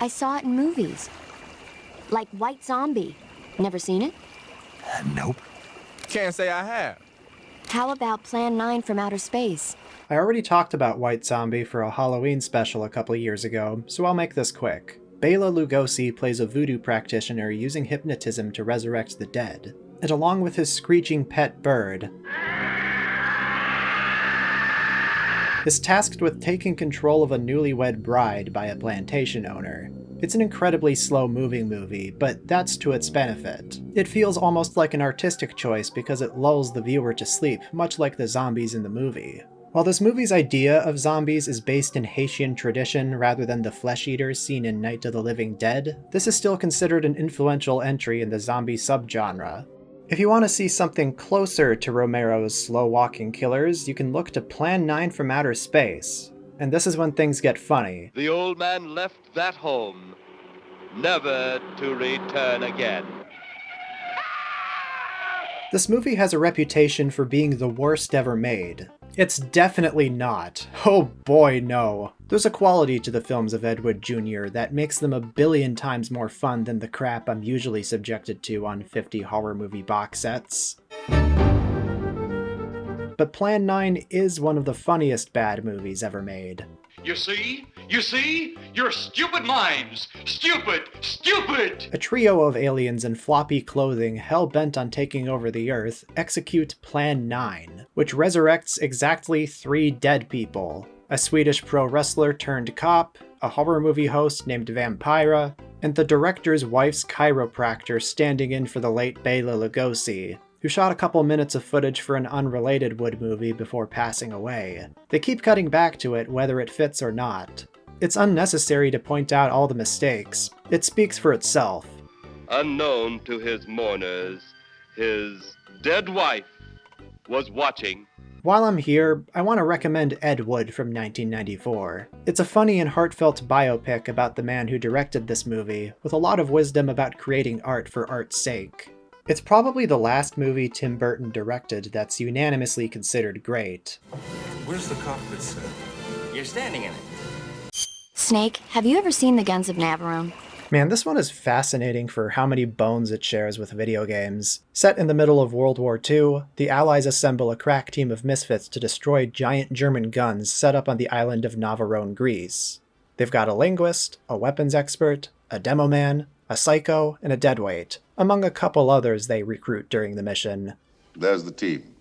I saw it in movies. Like White Zombie. Never seen it? Nope. Can't say I have. How about Plan 9 from Outer Space? I already talked about White Zombie for a Halloween special a couple years ago, so I'll make this quick. Bela Lugosi plays a voodoo practitioner using hypnotism to resurrect the dead, and along with his screeching pet bird, is tasked with taking control of a newlywed bride by a plantation owner. It's an incredibly slow-moving movie, but that's to its benefit. It feels almost like an artistic choice because it lulls the viewer to sleep, much like the zombies in the movie. While this movie's idea of zombies is based in Haitian tradition rather than the flesh-eaters seen in Night of the Living Dead, this is still considered an influential entry in the zombie subgenre. If you want to see something closer to Romero's slow-walking killers, you can look to Plan 9 from Outer Space. And this is when things get funny. The old man left that home, never to return again. This movie has a reputation for being the worst ever made. It's definitely not. Oh boy, no. There's a quality to the films of Ed Wood Jr. that makes them a billion times more fun than the crap I'm usually subjected to on 50 horror movie box sets. But Plan 9 is one of the funniest bad movies ever made. You see? You see? Your stupid minds! Stupid! Stupid! A trio of aliens in floppy clothing hell-bent on taking over the Earth execute Plan 9, which resurrects exactly 3 dead people. A Swedish pro wrestler turned cop, a horror movie host named Vampira, and the director's wife's chiropractor standing in for the late Bela Lugosi, who shot a couple minutes of footage for an unrelated Wood movie before passing away. They keep cutting back to it whether it fits or not. It's unnecessary to point out all the mistakes. It speaks for itself. Unknown to his mourners, his dead wife was watching. While I'm here, I want to recommend Ed Wood from 1994. It's a funny and heartfelt biopic about the man who directed this movie, with a lot of wisdom about creating art for art's sake. It's probably the last movie Tim Burton directed that's unanimously considered great. Where's the cockpit set? You're standing in it. Snake, have you ever seen the Guns of Navarone? Man, this one is fascinating for how many bones it shares with video games. Set in the middle of World War II, the Allies assemble a crack team of misfits to destroy giant German guns set up on the island of Navarone, Greece. They've got a linguist, a weapons expert, a demo man, a psycho, and a deadweight, among a couple others they recruit during the mission. There's the team.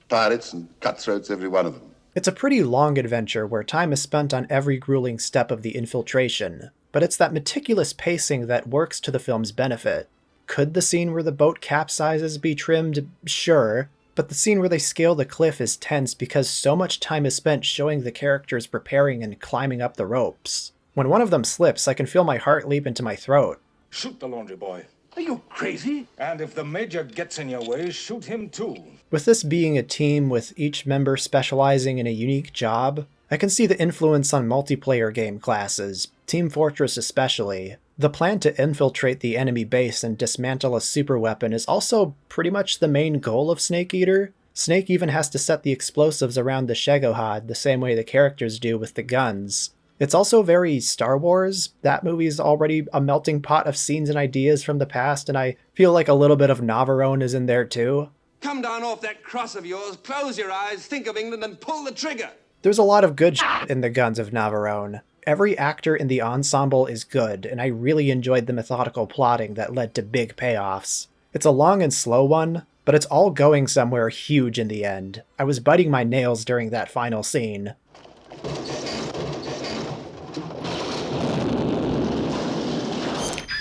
Pirates and cutthroats, every one of them. It's a pretty long adventure where time is spent on every grueling step of the infiltration, but it's that meticulous pacing that works to the film's benefit. Could the scene where the boat capsizes be trimmed? Sure, but the scene where they scale the cliff is tense because so much time is spent showing the characters preparing and climbing up the ropes. When one of them slips, I can feel my heart leap into my throat. Shoot the laundry boy. Are you crazy? And if the major gets in your way, shoot him too. With this being a team with each member specializing in a unique job, I can see the influence on multiplayer game classes, Team Fortress especially. The plan to infiltrate the enemy base and dismantle a superweapon is also pretty much the main goal of Snake Eater. Snake even has to set the explosives around the Shagohod the same way the characters do with the guns. It's also very Star Wars. That movie's already a melting pot of scenes and ideas from the past, and I feel like a little bit of Navarone is in there too. Come down off that cross of yours, close your eyes, think of England, and pull the trigger. There's a lot of good shit in the Guns of Navarone. Every actor in the ensemble is good, and I really enjoyed the methodical plotting that led to big payoffs. It's a long and slow one, but it's all going somewhere huge in the end. I was biting my nails during that final scene.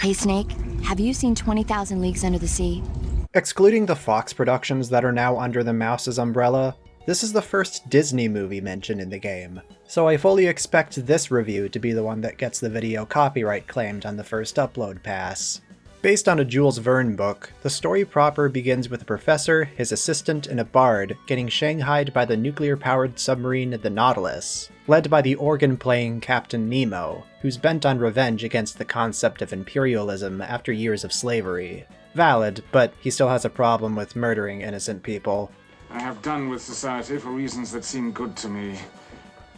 Hey Snake, have you seen 20,000 Leagues Under the Sea? Excluding the Fox productions that are now under the Mouse's umbrella, this is the first Disney movie mentioned in the game, so I fully expect this review to be the one that gets the video copyright claimed on the first upload pass. Based on a Jules Verne book, the story proper begins with a professor, his assistant, and a bard getting shanghaied by the nuclear-powered submarine the Nautilus, led by the organ-playing Captain Nemo, who's bent on revenge against the concept of imperialism after years of slavery. Valid, but he still has a problem with murdering innocent people. I have done with society for reasons that seem good to me.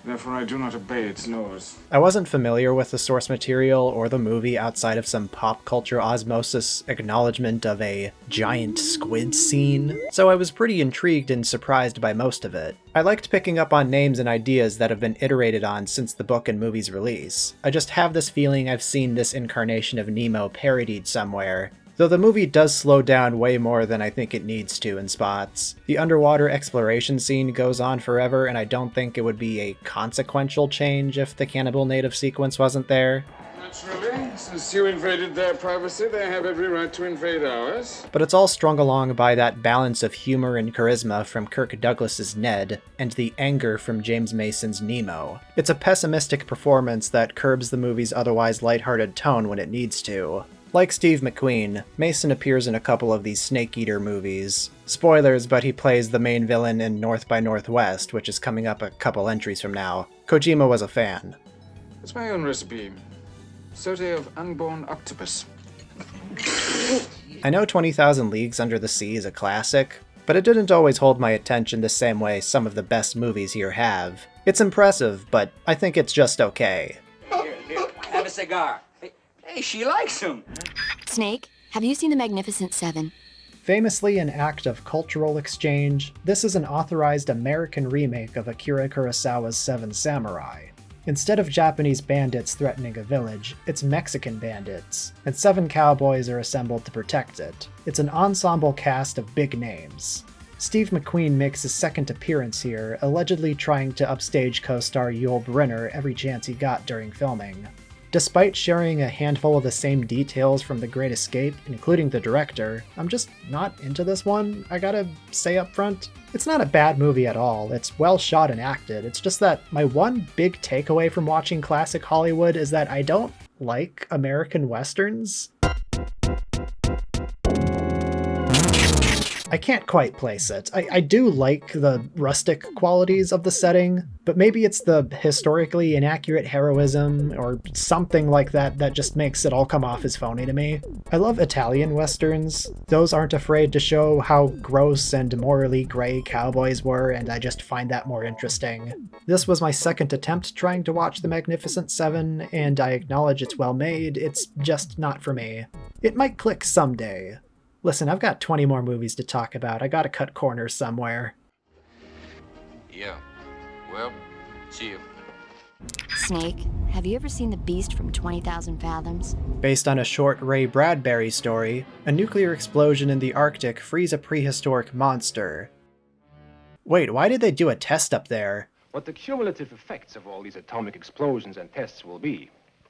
Therefore, I do not obey its laws. I wasn't familiar with the source material or the movie outside of some pop culture osmosis acknowledgement of a giant squid scene, so I was pretty intrigued and surprised by most of it. I liked picking up on names and ideas that have been iterated on since the book and movie's release. I just have this feeling I've seen this incarnation of Nemo parodied somewhere, though the movie does slow down way more than I think it needs to in spots. The underwater exploration scene goes on forever, and I don't think it would be a consequential change if the Cannibal Native sequence wasn't there. Naturally, since you invaded their privacy, they have every right to invade ours. But it's all strung along by that balance of humor and charisma from Kirk Douglas's Ned, and the anger from James Mason's Nemo. It's a pessimistic performance that curbs the movie's otherwise lighthearted tone when it needs to. Like Steve McQueen, Mason appears in a couple of these Snake Eater movies. Spoilers, but he plays the main villain in North by Northwest, which is coming up a couple entries from now. Kojima was a fan. It's my own recipe. Sauté of unborn octopus. I know 20,000 Leagues Under the Sea is a classic, but it didn't always hold my attention the same way some of the best movies here have. It's impressive, but I think it's just okay. Here, have a cigar. Hey, she likes him. Snake, have you seen The Magnificent Seven? Famously an act of cultural exchange, this is an authorized American remake of Akira Kurosawa's Seven Samurai. Instead of Japanese bandits threatening a village, it's Mexican bandits, and 7 cowboys are assembled to protect it. It's an ensemble cast of big names. Steve McQueen makes his second appearance here, allegedly trying to upstage co-star Yul Brynner every chance he got during filming. Despite sharing a handful of the same details from The Great Escape, including the director, I'm just not into this one, I gotta say up front. It's not a bad movie at all, it's well shot and acted, it's just that my one big takeaway from watching classic Hollywood is that I don't like American Westerns. I I can't quite place it. I do like the rustic qualities of the setting, but maybe it's the historically inaccurate heroism or something like that that just makes it all come off as phony to me. I love Italian westerns. Those aren't afraid to show how gross and morally gray cowboys were, and I just find that more interesting. This was my second attempt trying to watch The Magnificent Seven, and I acknowledge it's well made, it's just not for me. It might click someday. Listen, I've got 20 more movies to talk about. I gotta cut corners somewhere. Yeah. Well, see you. Snake, have you ever seen The Beast from 20,000 Fathoms? Based on a short Ray Bradbury story, a nuclear explosion in the Arctic frees a prehistoric monster. Wait, why did they do a test up there? What the cumulative effects of all these atomic explosions and tests will be,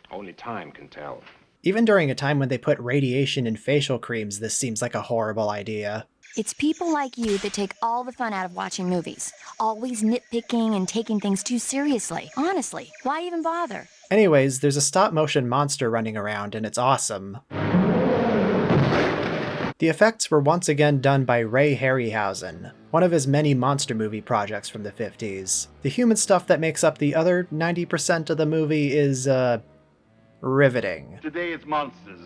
only time can tell. Even during a time when they put radiation in facial creams, this seems like a horrible idea. It's people like you that take all the fun out of watching movies. Always nitpicking and taking things too seriously. Honestly, why even bother? Anyways, there's a stop-motion monster running around, and it's awesome. The effects were once again done by Ray Harryhausen, one of his many monster movie projects from the 50s. The human stuff that makes up the other 90% of the movie is, riveting. Today it's monsters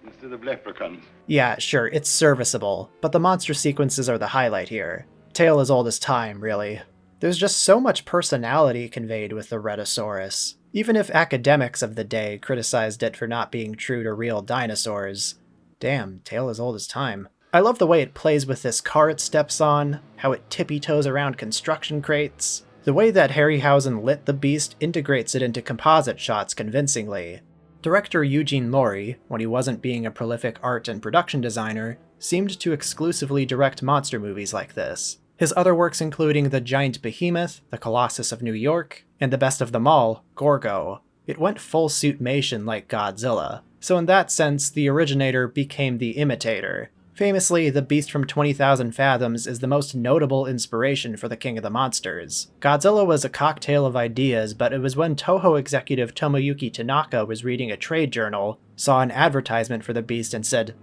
instead of leprechauns. Yeah, sure, it's serviceable, but the monster sequences are the highlight here. Tale as old as time, really. There's just so much personality conveyed with the Rhedosaurus. Even if academics of the day criticized it for not being true to real dinosaurs. Damn, tale as old as time. I love the way it plays with this car it steps on, how it tippy-toes around construction crates. The way that Harryhausen lit the beast integrates it into composite shots convincingly. Director Eugene Laurie, when he wasn't being a prolific art and production designer, seemed to exclusively direct monster movies like this. His other works including The Giant Behemoth, The Colossus of New York, and the best of them all, Gorgo. It went full suitmation like Godzilla, so in that sense the originator became the imitator. Famously, the Beast from 20,000 Fathoms is the most notable inspiration for the King of the Monsters. Godzilla was a cocktail of ideas, but it was when Toho executive Tomoyuki Tanaka was reading a trade journal, saw an advertisement for the Beast and said,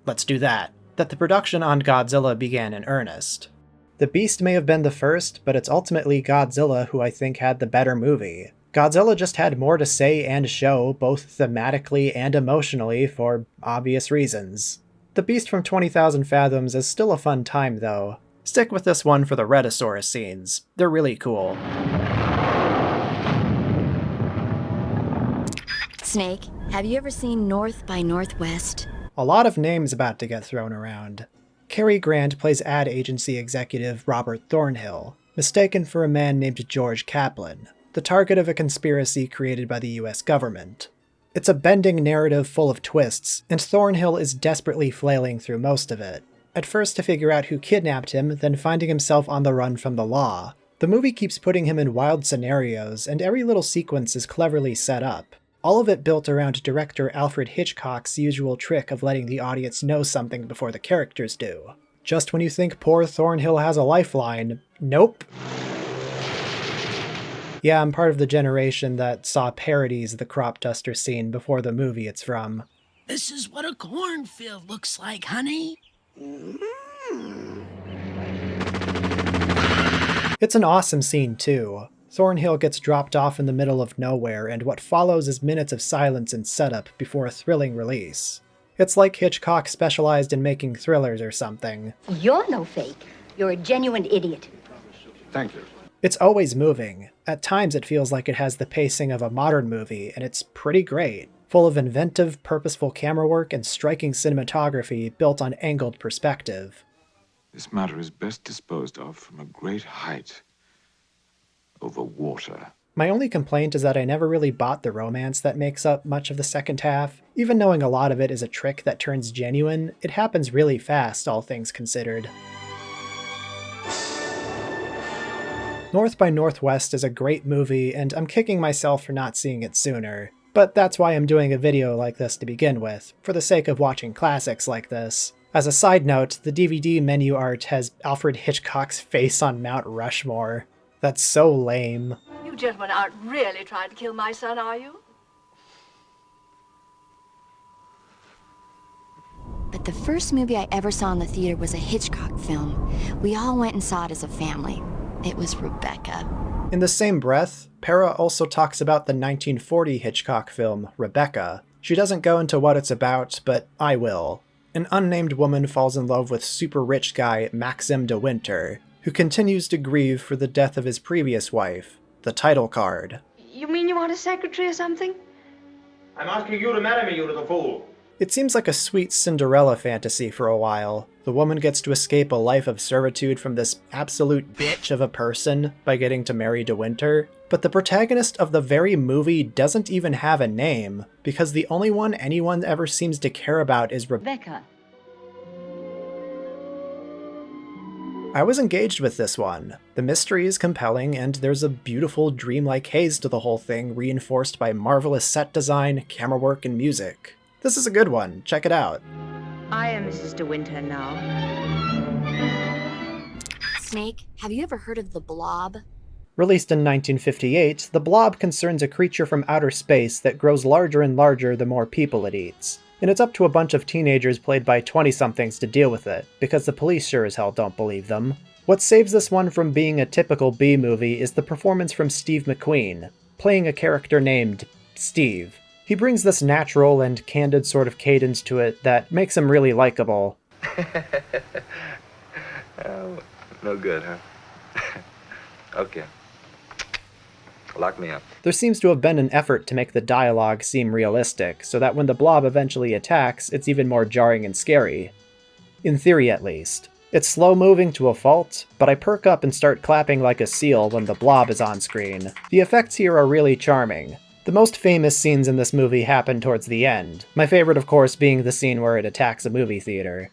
let's do that the production on Godzilla began in earnest. The Beast may have been the first, but it's ultimately Godzilla who I think had the better movie. Godzilla just had more to say and show, both thematically and emotionally, for obvious reasons. The Beast from 20,000 Fathoms is still a fun time, though. Stick with this one for the Rhedosaurus scenes. They're really cool. Snake, have you ever seen North by Northwest? A lot of names about to get thrown around. Cary Grant plays ad agency executive Robert Thornhill, mistaken for a man named George Kaplan, the target of a conspiracy created by the US government. It's a bending narrative full of twists, and Thornhill is desperately flailing through most of it. At first to figure out who kidnapped him, then finding himself on the run from the law. The movie keeps putting him in wild scenarios, and every little sequence is cleverly set up. All of it built around director Alfred Hitchcock's usual trick of letting the audience know something before the characters do. Just when you think poor Thornhill has a lifeline, nope. Yeah, I'm part of the generation that saw parodies of the crop duster scene before the movie it's from. This is what a cornfield looks like, honey. It's an awesome scene, too. Thornhill gets dropped off in the middle of nowhere, and what follows is minutes of silence and setup before a thrilling release. It's like Hitchcock specialized in making thrillers or something. You're no fake. You're a genuine idiot. Thank you. It's always moving. At times it feels like it has the pacing of a modern movie, and it's pretty great. Full of inventive, purposeful camera work and striking cinematography built on angled perspective. This matter is best disposed of from a great height, over water. My only complaint is that I never really bought the romance that makes up much of the second half. Even knowing a lot of it is a trick that turns genuine, it happens really fast, all things considered. North by Northwest is a great movie, and I'm kicking myself for not seeing it sooner. But that's why I'm doing a video like this to begin with, for the sake of watching classics like this. As a side note, the DVD menu art has Alfred Hitchcock's face on Mount Rushmore. That's so lame. You gentlemen aren't really trying to kill my son, are you? but the first movie I ever saw in the theater was a Hitchcock film. We all went and saw it as a family. It was Rebecca. In the same breath, Para also talks about the 1940 Hitchcock film, Rebecca. She doesn't go into what it's about, but I will. An unnamed woman falls in love with super rich guy Maxim de Winter, who continues to grieve for the death of his previous wife, the title card. You mean you want a secretary or something? I'm asking you to marry me, you little fool. It seems like a sweet Cinderella fantasy for a while. The woman gets to escape a life of servitude from this absolute bitch of a person by getting to marry De Winter. But the protagonist of the very movie doesn't even have a name, because the only one anyone ever seems to care about is Rebecca. I was engaged with this one. The mystery is compelling, and there's a beautiful dreamlike haze to the whole thing, reinforced by marvelous set design, camera work, and music. This is a good one. Check it out. I am Mrs. De Winter now. Snake, have you ever heard of the Blob? Released in 1958, the Blob concerns a creature from outer space that grows larger and larger the more people it eats. And it's up to a bunch of teenagers played by 20-somethings to deal with it, because the police sure as hell don't believe them. What saves this one from being a typical B-movie is the performance from Steve McQueen, playing a character named Steve. He brings this natural and candid sort of cadence to it that makes him really likable. Oh, no good, huh? Okay. Lock me up. There seems to have been an effort to make the dialogue seem realistic, so that when the Blob eventually attacks, it's even more jarring and scary. In theory, at least. It's slow-moving to a fault, but I perk up and start clapping like a seal when the Blob is on screen. The effects here are really charming. The most famous scenes in this movie happen towards the end, my favorite of course being the scene where it attacks a movie theater.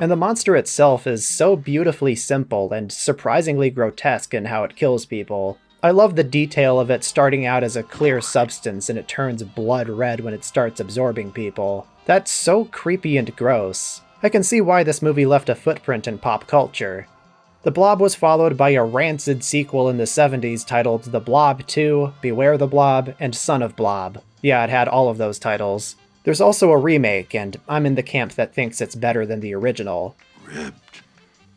And the monster itself is so beautifully simple and surprisingly grotesque in how it kills people. I love the detail of it starting out as a clear substance and it turns blood red when it starts absorbing people. That's so creepy and gross. I can see why this movie left a footprint in pop culture. The Blob was followed by a rancid sequel in the 70s titled The Blob 2, Beware the Blob, and Son of Blob. Yeah, it had all of those titles. There's also a remake, and I'm in the camp that thinks it's better than the original. Ripped.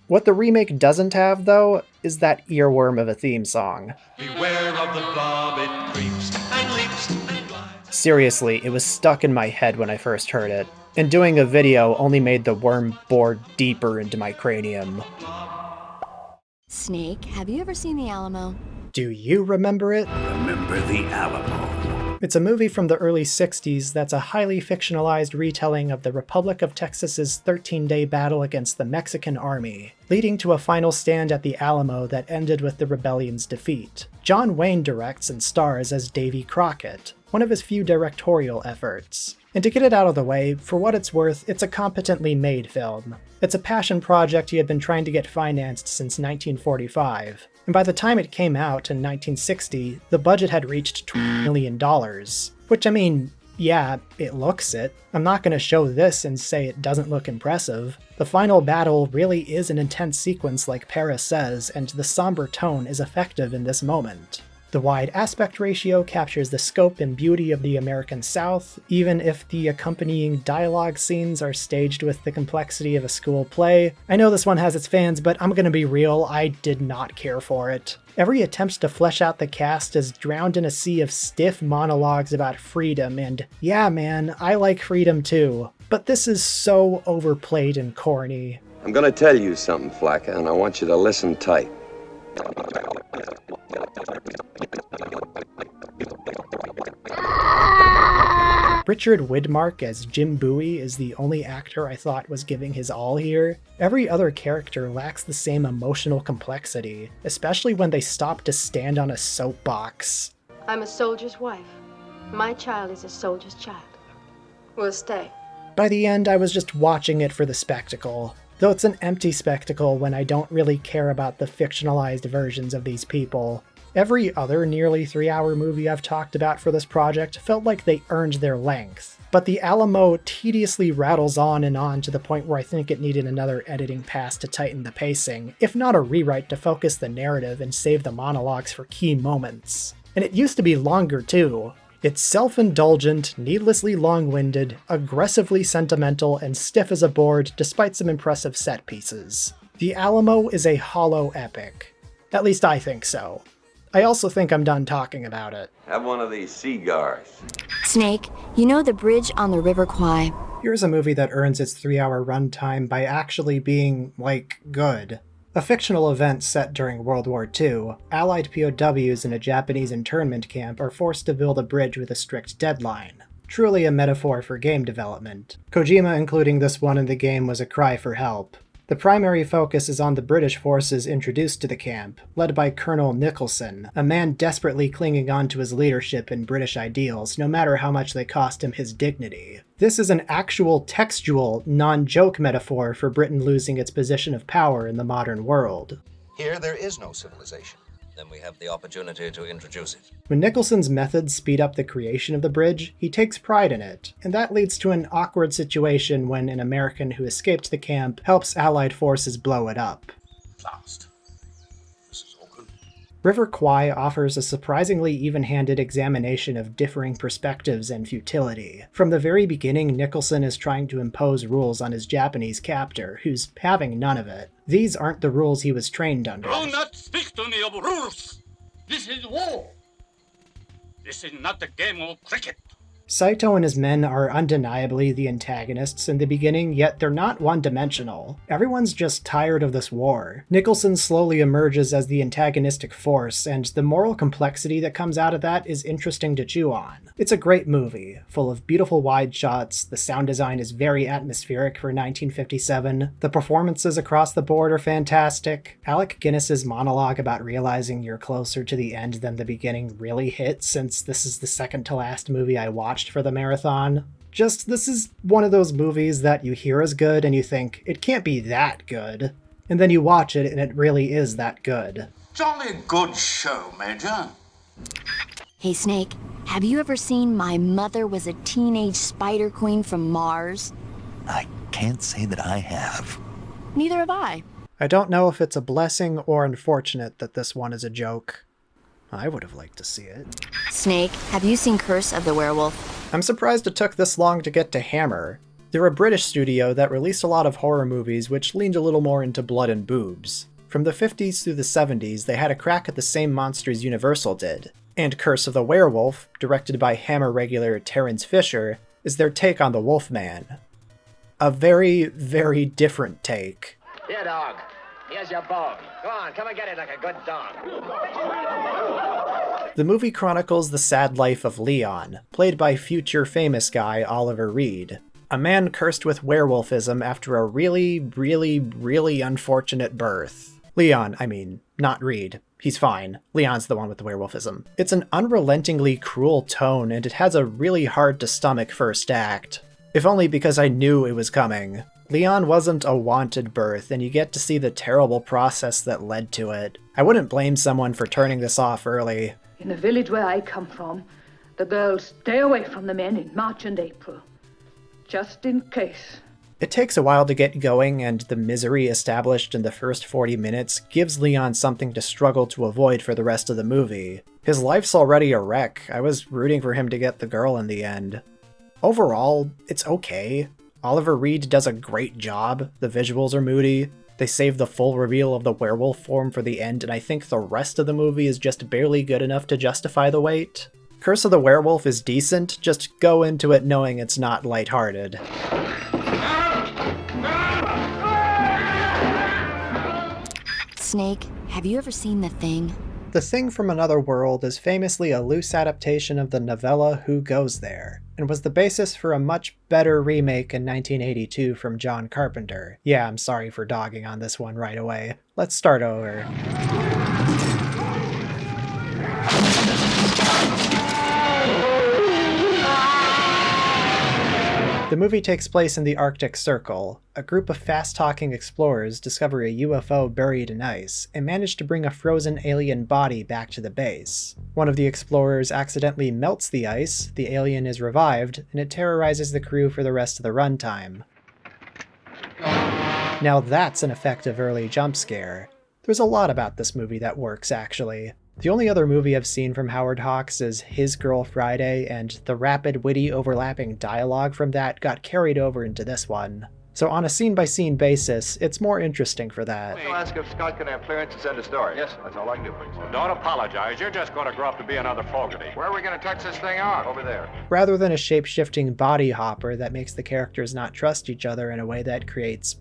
What the remake doesn't have, though, is that earworm of a theme song. Beware of the blob, it creeps and leaps and flies. Seriously, it was stuck in my head when I first heard it, and doing a video only made the worm bore deeper into my cranium. Snake, have you ever seen the Alamo? Do you remember it? Remember the Alamo. It's a movie from the early 60s that's a highly fictionalized retelling of the Republic of Texas's 13-day battle against the Mexican army, leading to a final stand at the Alamo that ended with the rebellion's defeat. John Wayne directs and stars as Davy Crockett, one of his few directorial efforts. And to get it out of the way, for what it's worth, it's a competently made film. It's a passion project he had been trying to get financed since 1945. And by the time it came out in 1960, the budget had reached $20 million. Which, I mean, yeah, it looks it. I'm not going to show this and say it doesn't look impressive. The final battle really is an intense sequence like Paris says, and the somber tone is effective in this moment. The wide aspect ratio captures the scope and beauty of the American South, even if the accompanying dialogue scenes are staged with the complexity of a school play. I know this one has its fans, but I'm gonna be real, I did not care for it. Every attempt to flesh out the cast is drowned in a sea of stiff monologues about freedom, and yeah man, I like freedom too. But this is so overplayed and corny. I'm gonna tell you something, Flacca, and I want you to listen tight. Richard Widmark as Jim Bowie is the only actor I thought was giving his all here. Every other character lacks the same emotional complexity, especially when they stop to stand on a soapbox. I'm a soldier's wife. My child is a soldier's child. We'll stay. By the end, I was just watching it for the spectacle. Though it's an empty spectacle when I don't really care about the fictionalized versions of these people. Every other nearly 3-hour movie I've talked about for this project felt like they earned their length. But the Alamo tediously rattles on and on to the point where I think it needed another editing pass to tighten the pacing, if not a rewrite to focus the narrative and save the monologues for key moments. And it used to be longer too. It's self-indulgent, needlessly long-winded, aggressively sentimental, and stiff as a board despite some impressive set pieces. The Alamo is a hollow epic. At least I think so. I also think I'm done talking about it. Have one of these cigars. Snake, you know the bridge on the River Kwai? Here's a movie that earns its 3-hour runtime by actually being, like, good. A fictional event set during World War II, Allied POWs in a Japanese internment camp are forced to build a bridge with a strict deadline. Truly a metaphor for game development. Kojima including this one in the game was a cry for help. The primary focus is on the British forces introduced to the camp, led by Colonel Nicholson, a man desperately clinging on to his leadership and British ideals, no matter how much they cost him his dignity. This is an actual textual, non-joke metaphor for Britain losing its position of power in the modern world. Here there is no civilization. Then we have the opportunity to introduce it. When Nicholson's methods speed up the creation of the bridge, he takes pride in it, and that leads to an awkward situation when an American who escaped the camp helps Allied forces blow it up. Last. This is open. River Kwai offers a surprisingly even-handed examination of differing perspectives and futility. From the very beginning, Nicholson is trying to impose rules on his Japanese captor, who's having none of it. These aren't the rules he was trained under. Do not speak to me of rules. This is war. This is not a game of cricket. Saito and his men are undeniably the antagonists in the beginning, yet they're not one-dimensional. Everyone's just tired of this war. Nicholson slowly emerges as the antagonistic force, and the moral complexity that comes out of that is interesting to chew on. It's a great movie, full of beautiful wide shots, the sound design is very atmospheric for 1957, the performances across the board are fantastic. Alec Guinness's monologue about realizing you're closer to the end than the beginning really hits, since this is the second to last movie I watched for the marathon. This is one of those movies that you hear is good and you think, it can't be that good. And then you watch it and it really is that good. Jolly good show, Major. Hey Snake, have you ever seen My Mother Was a Teenage Spider Queen from Mars? I can't say that I have. Neither have I. I don't know if it's a blessing or unfortunate that this one is a joke. I would have liked to see it. Snake, have you seen Curse of the Werewolf? I'm surprised it took this long to get to Hammer. They're a British studio that released a lot of horror movies which leaned a little more into blood and boobs. From the 50s through the 70s, they had a crack at the same monsters Universal did. And Curse of the Werewolf, directed by Hammer regular Terence Fisher, is their take on the Wolfman. A very, very different take. Here, dog. Here's your bone. Go on, come and get it like a good dog. The movie chronicles the sad life of Leon, played by future famous guy Oliver Reed, a man cursed with werewolfism after a really, really, really unfortunate birth. Leon, I mean, not Reed. He's fine. Leon's the one with the werewolfism. It's an unrelentingly cruel tone, and it has a really hard-to-stomach first act. If only because I knew it was coming. Leon wasn't a wanted birth, and you get to see the terrible process that led to it. I wouldn't blame someone for turning this off early. In the village where I come from, the girls stay away from the men in March and April. Just in case. It takes a while to get going, and the misery established in the first 40 minutes gives Leon something to struggle to avoid for the rest of the movie. His life's already a wreck. I was rooting for him to get the girl in the end. Overall, it's okay. Oliver Reed does a great job. The visuals are moody. They save the full reveal of the werewolf form for the end, and I think the rest of the movie is just barely good enough to justify the wait. Curse of the Werewolf is decent, just go into it knowing it's not lighthearted. Snake, have you ever seen The Thing? The Thing from Another World is famously a loose adaptation of the novella Who Goes There, and was the basis for a much better remake in 1982 from John Carpenter. Yeah, I'm sorry for dogging on this one right away. Let's start over. The movie takes place in the Arctic Circle. A group of fast-talking explorers discover a UFO buried in ice, and manage to bring a frozen alien body back to the base. One of the explorers accidentally melts the ice, the alien is revived, and it terrorizes the crew for the rest of the runtime. Now that's an effective early jump scare. There's a lot about this movie that works, actually. The only other movie I've seen from Howard Hawks is His Girl Friday, and the rapid, witty, overlapping dialogue from that got carried over into this one. So on a scene-by-scene basis, it's more interesting for that. I'll ask if Scott can have clearance to send a story. Yes, that's all I can do, please. Well, don't apologize. You're just going to grow up to be another Fogarty. Where are we going to touch this thing out? Over there. Rather than a shape-shifting body hopper that makes the characters not trust each other in a way that creates,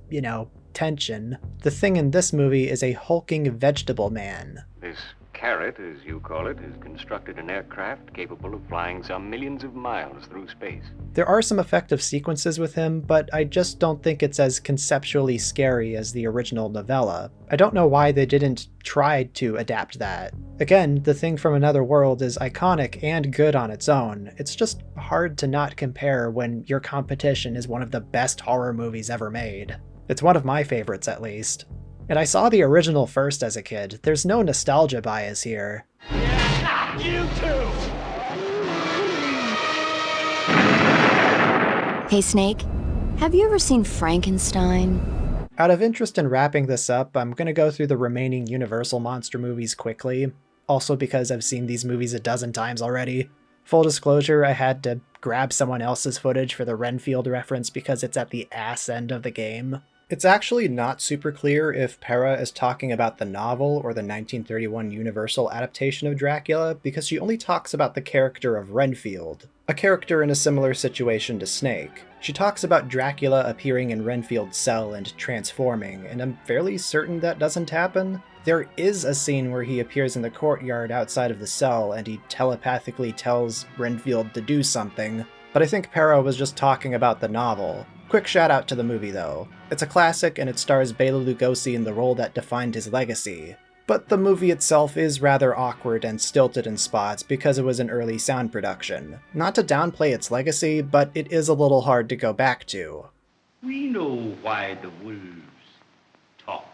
tension, the thing in this movie is a hulking vegetable man. This carrot, as you call it, is constructed an aircraft capable of flying some millions of miles through space. There are some effective sequences with him, but I just don't think it's as conceptually scary as the original novella. I don't know why they didn't try to adapt that. Again, The Thing from Another World is iconic and good on its own. It's just hard to not compare when your competition is one of the best horror movies ever made. It's one of my favorites, at least. And I saw the original first as a kid. There's no nostalgia bias here. Yeah, you too! Hey Snake, have you ever seen Frankenstein? Out of interest in wrapping this up, I'm gonna go through the remaining Universal monster movies quickly. Also because I've seen these movies a dozen times already. Full disclosure, I had to grab someone else's footage for the Renfield reference because it's at the ass end of the game. It's actually not super clear if Para is talking about the novel or the 1931 Universal adaptation of Dracula, because she only talks about the character of Renfield, a character in a similar situation to Snake. She talks about Dracula appearing in Renfield's cell and transforming, and I'm fairly certain that doesn't happen. There is a scene where he appears in the courtyard outside of the cell and he telepathically tells Renfield to do something, but I think Para was just talking about the novel. Quick shout out to the movie though. It's a classic and it stars Bela Lugosi in the role that defined his legacy. But the movie itself is rather awkward and stilted in spots because it was an early sound production. Not to downplay its legacy, but it is a little hard to go back to. We know why the wolves talk.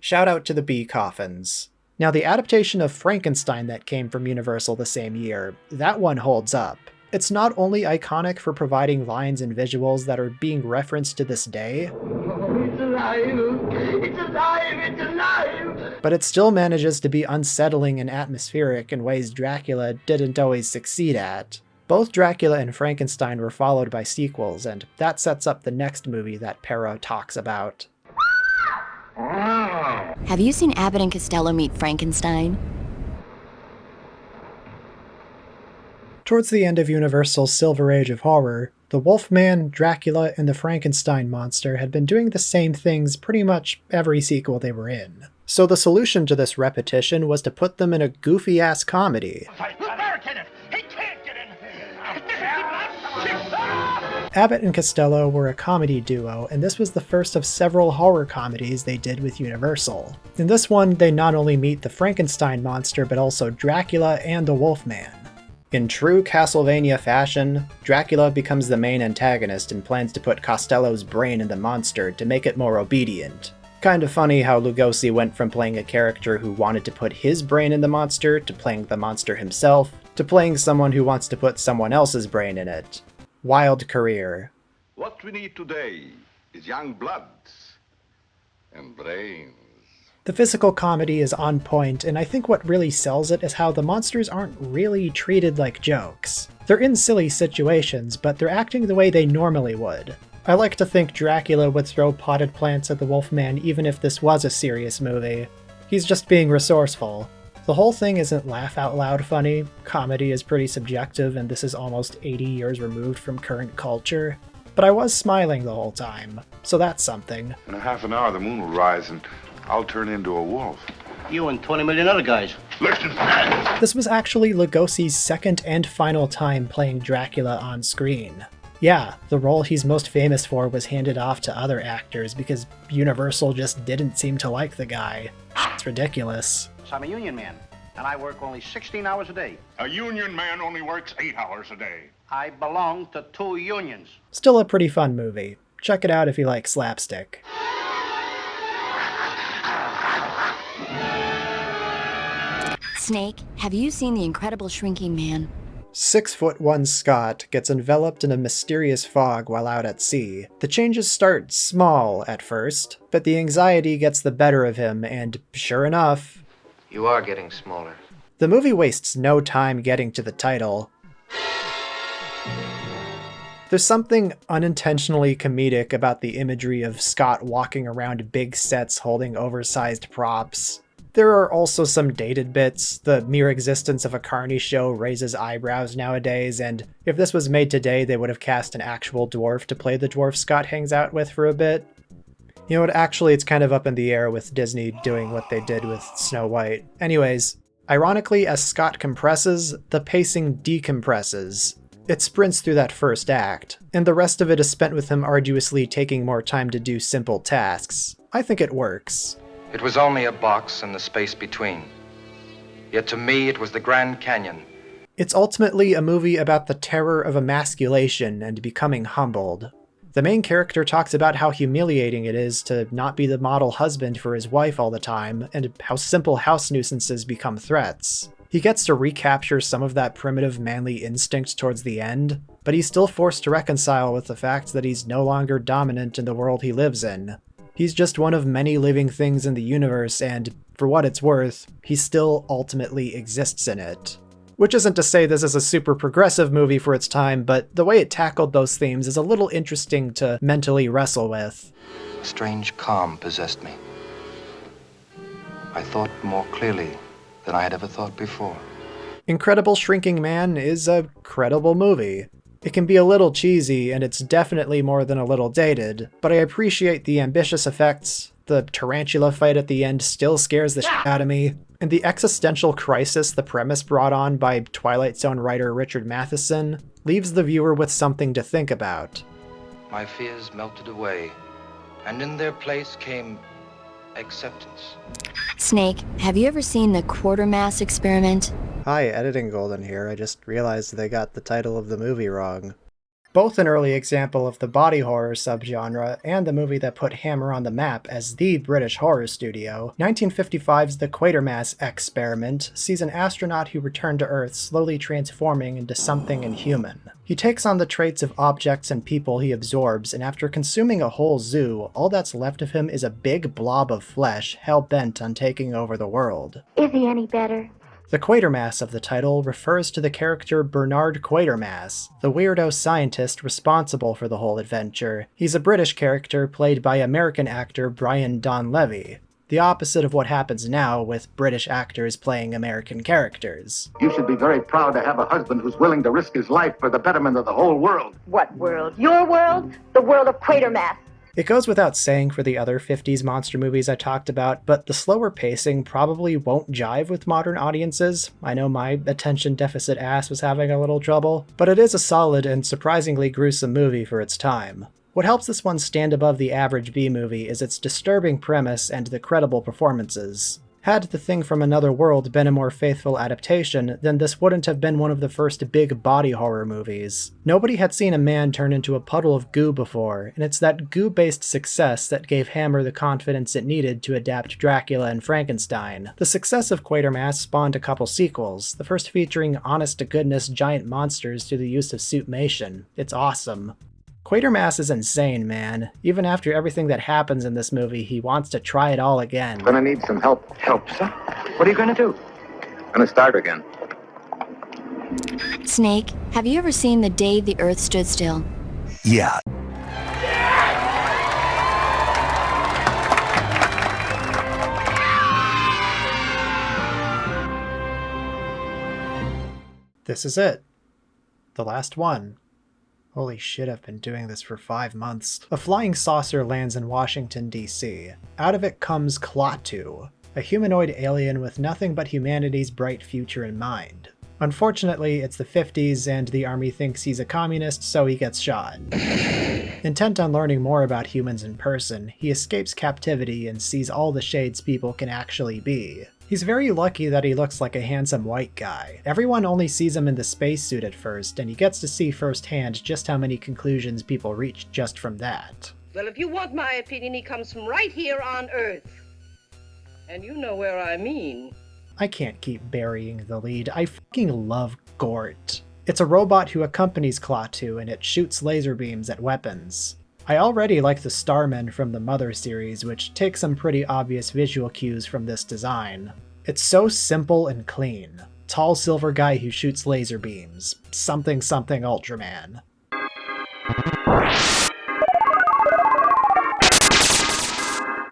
Shout out to the bee coffins. Now the adaptation of Frankenstein that came from Universal the same year, that one holds up. It's not only iconic for providing lines and visuals that are being referenced to this day, It's alive! It's alive! It's alive! but it still manages to be unsettling and atmospheric in ways Dracula didn't always succeed at. Both Dracula and Frankenstein were followed by sequels, and that sets up the next movie that Para talks about. Have you seen Abbott and Costello meet Frankenstein? Towards the end of Universal's Silver Age of Horror, the Wolfman, Dracula, and the Frankenstein monster had been doing the same things pretty much every sequel they were in. So the solution to this repetition was to put them in a goofy-ass comedy. Abbott and Costello were a comedy duo, and this was the first of several horror comedies they did with Universal. In this one, they not only meet the Frankenstein monster, but also Dracula and the Wolfman. In true Castlevania fashion, Dracula becomes the main antagonist and plans to put Costello's brain in the monster to make it more obedient. Kinda funny how Lugosi went from playing a character who wanted to put his brain in the monster, to playing the monster himself, to playing someone who wants to put someone else's brain in it. Wild career. What we need today is young bloods and brains. The physical comedy is on point, and I think what really sells it is how the monsters aren't really treated like jokes. They're in silly situations, but they're acting the way they normally would. I like to think Dracula would throw potted plants at the Wolfman even if this was a serious movie. He's just being resourceful. The whole thing isn't laugh-out-loud funny. Comedy is pretty subjective, and this is almost 80 years removed from current culture. But I was smiling the whole time, so that's something. In a half an hour, the moon will rise and I'll turn into a wolf. You and 20 million other guys. Listen. This was actually Lugosi's second and final time playing Dracula on screen. Yeah, the role he's most famous for was handed off to other actors because Universal just didn't seem to like the guy. It's ridiculous. I'm a union man, and I work only 16 hours a day. A union man only works 8 hours a day. I belong to 2 unions. Still a pretty fun movie. Check it out if you like slapstick. Snake, have you seen The Incredible Shrinking Man? 6'1" Scott gets enveloped in a mysterious fog while out at sea. The changes start small at first, but the anxiety gets the better of him, and sure enough, you are getting smaller. The movie wastes no time getting to the title. There's something unintentionally comedic about the imagery of Scott walking around big sets holding oversized props. There are also some dated bits. The mere existence of a carny show raises eyebrows nowadays, and if this was made today, they would have cast an actual dwarf to play the dwarf Scott hangs out with for a bit. You know what, actually it's kind of up in the air with Disney doing what they did with Snow White. Anyways, ironically, as Scott compresses, the pacing decompresses. It sprints through that first act, and the rest of it is spent with him arduously taking more time to do simple tasks. I think it works. It was only a box and the space between. Yet to me, it was the Grand Canyon. It's ultimately a movie about the terror of emasculation and becoming humbled. The main character talks about how humiliating it is to not be the model husband for his wife all the time, and how simple house nuisances become threats. He gets to recapture some of that primitive manly instinct towards the end, but he's still forced to reconcile with the fact that he's no longer dominant in the world he lives in. He's just one of many living things in the universe, and, for what it's worth, he still ultimately exists in it. Which isn't to say this is a super progressive movie for its time, but the way it tackled those themes is a little interesting to mentally wrestle with. A strange calm possessed me. I thought more clearly than I had ever thought before. Incredible Shrinking Man is a credible movie. It can be a little cheesy, and it's definitely more than a little dated, but I appreciate the ambitious effects. The tarantula fight at the end still scares the shit out of me, and the existential crisis the premise brought on by Twilight Zone writer Richard Matheson leaves the viewer with something to think about. My fears melted away, and in their place came acceptance. Snake, have you ever seen the Quatermass Experiment? Hi, Editing Golden here. I just realized they got the title of the movie wrong. Both an early example of the body horror subgenre, and the movie that put Hammer on the map as the British horror studio, 1955's The Quatermass Xperiment sees an astronaut who returned to Earth slowly transforming into something inhuman. He takes on the traits of objects and people he absorbs, and after consuming a whole zoo, all that's left of him is a big blob of flesh hell-bent on taking over the world. Is he any better? The Quatermass of the title refers to the character Bernard Quatermass, the weirdo scientist responsible for the whole adventure. He's a British character played by American actor Brian Donlevy, the opposite of what happens now with British actors playing American characters. You should be very proud to have a husband who's willing to risk his life for the betterment of the whole world. What world? Your world? The world of Quatermass. It goes without saying for the other 50s monster movies I talked about, but the slower pacing probably won't jive with modern audiences. I know my attention deficit ass was having a little trouble, but it is a solid and surprisingly gruesome movie for its time. What helps this one stand above the average B-movie is its disturbing premise and the credible performances. Had The Thing from Another World been a more faithful adaptation, then this wouldn't have been one of the first big body horror movies. Nobody had seen a man turn into a puddle of goo before, and it's that goo-based success that gave Hammer the confidence it needed to adapt Dracula and Frankenstein. The success of Quatermass spawned a couple sequels, the first featuring honest-to-goodness giant monsters through the use of suitmation. It's awesome. Quatermass is insane, man. Even after everything that happens in this movie, he wants to try it all again. Gonna need some help. Help, sir? What are you gonna do? Gonna start again. Snake, have you ever seen The Day the Earth Stood Still? Yeah. This is it. The last one. Holy shit, I've been doing this for 5 months. A flying saucer lands in Washington, D.C. Out of it comes Klaatu, a humanoid alien with nothing but humanity's bright future in mind. Unfortunately, it's the 50s and the army thinks he's a communist, so he gets shot. Intent on learning more about humans in person, he escapes captivity and sees all the shades people can actually be. He's very lucky that he looks like a handsome white guy. Everyone only sees him in the spacesuit at first, and he gets to see firsthand just how many conclusions people reach just from that. Well, if you want my opinion, he comes from right here on Earth. And you know where I mean. I can't keep burying the lead. I fucking love Gort. It's a robot who accompanies Klaatu, and it shoots laser beams at weapons. I already like the Starmen from the Mother series, which take some pretty obvious visual cues from this design. It's so simple and clean. Tall silver guy who shoots laser beams. Something something Ultraman.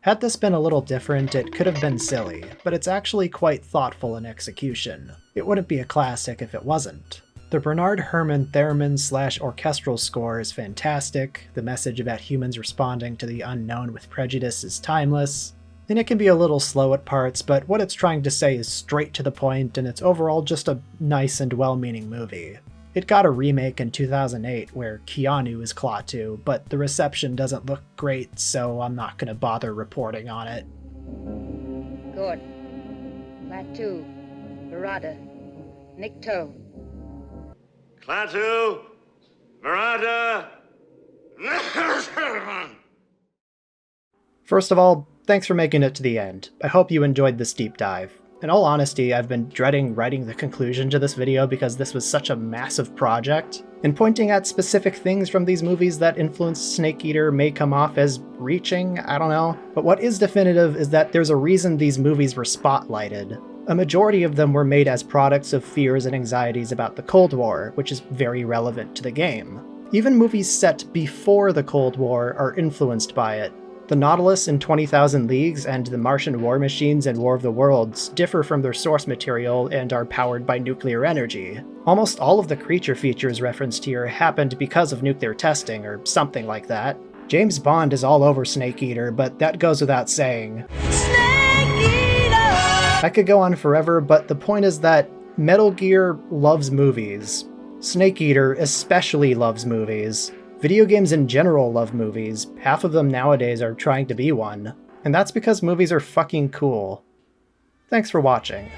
Had this been a little different, it could have been silly, but it's actually quite thoughtful in execution. It wouldn't be a classic if it wasn't. The Bernard Herrmann theremin/orchestral score is fantastic, the message about humans responding to the unknown with prejudice is timeless, and it can be a little slow at parts, but what it's trying to say is straight to the point, and it's overall just a nice and well-meaning movie. It got a remake in 2008 where Keanu is Klaatu, but the reception doesn't look great, so I'm not gonna bother reporting on it. Good. Klaatu, Barada, Nikto. Klaatu, Barada. First of all, thanks for making it to the end. I hope you enjoyed this deep dive. In all honesty, I've been dreading writing the conclusion to this video because this was such a massive project, and pointing at specific things from these movies that influenced Snake Eater may come off as reaching, I don't know. But what is definitive is that there's a reason these movies were spotlighted. A majority of them were made as products of fears and anxieties about the Cold War, which is very relevant to the game. Even movies set before the Cold War are influenced by it. The Nautilus in 20,000 Leagues and the Martian war machines in War of the Worlds differ from their source material and are powered by nuclear energy. Almost all of the creature features referenced here happened because of nuclear testing or something like that. James Bond is all over Snake Eater, but that goes without saying. I could go on forever, but the point is that Metal Gear loves movies. Snake Eater especially loves movies. Video games in general love movies, half of them nowadays are trying to be one, and that's because movies are fucking cool. Thanks for watching.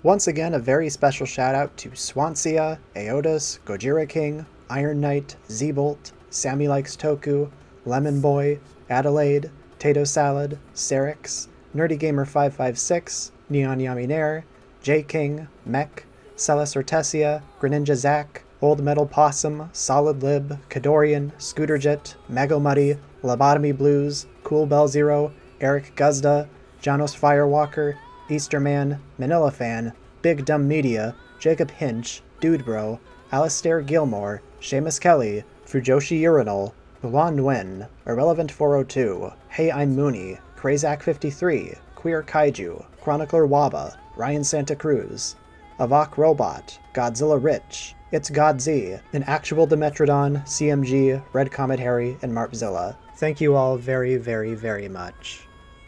Once again, a very special shout out to Swansea, Aotus, Gojira King, Iron Knight, Z-Bolt, Sammy Likes Toku, Lemon Boy, Adelaide, Tato Salad, Serix, Nerdy Gamer 556, Neon Yaminair, J King, Mech, Celis Ortesia, Greninja Zack, Old Metal Possum, Solid Lib, Kadorian, Scooterjet, Mago Muddy, Lobotomy Blues, Cool Bell Zero, Eric Guzda, Janos Firewalker, Easterman, Manila Fan, Big Dumb Media, Jacob Hinch, Dude Bro, Alistair Gilmore, Seamus Kelly, Fujoshi Urinal, Mulan Nguyen, Irrelevant 402, Hey I'm Mooney, Krazak 53, Queer Kaiju, Chronicler Waba, Ryan Santa Cruz, Avok Robot, Godzilla Rich, It's Godz, An Actual Dimetrodon, CMG, Red Comet Harry, and Marpzilla. Thank you all very, very, very much.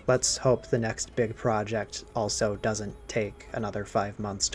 Let's hope the next big project also doesn't take another 5 months to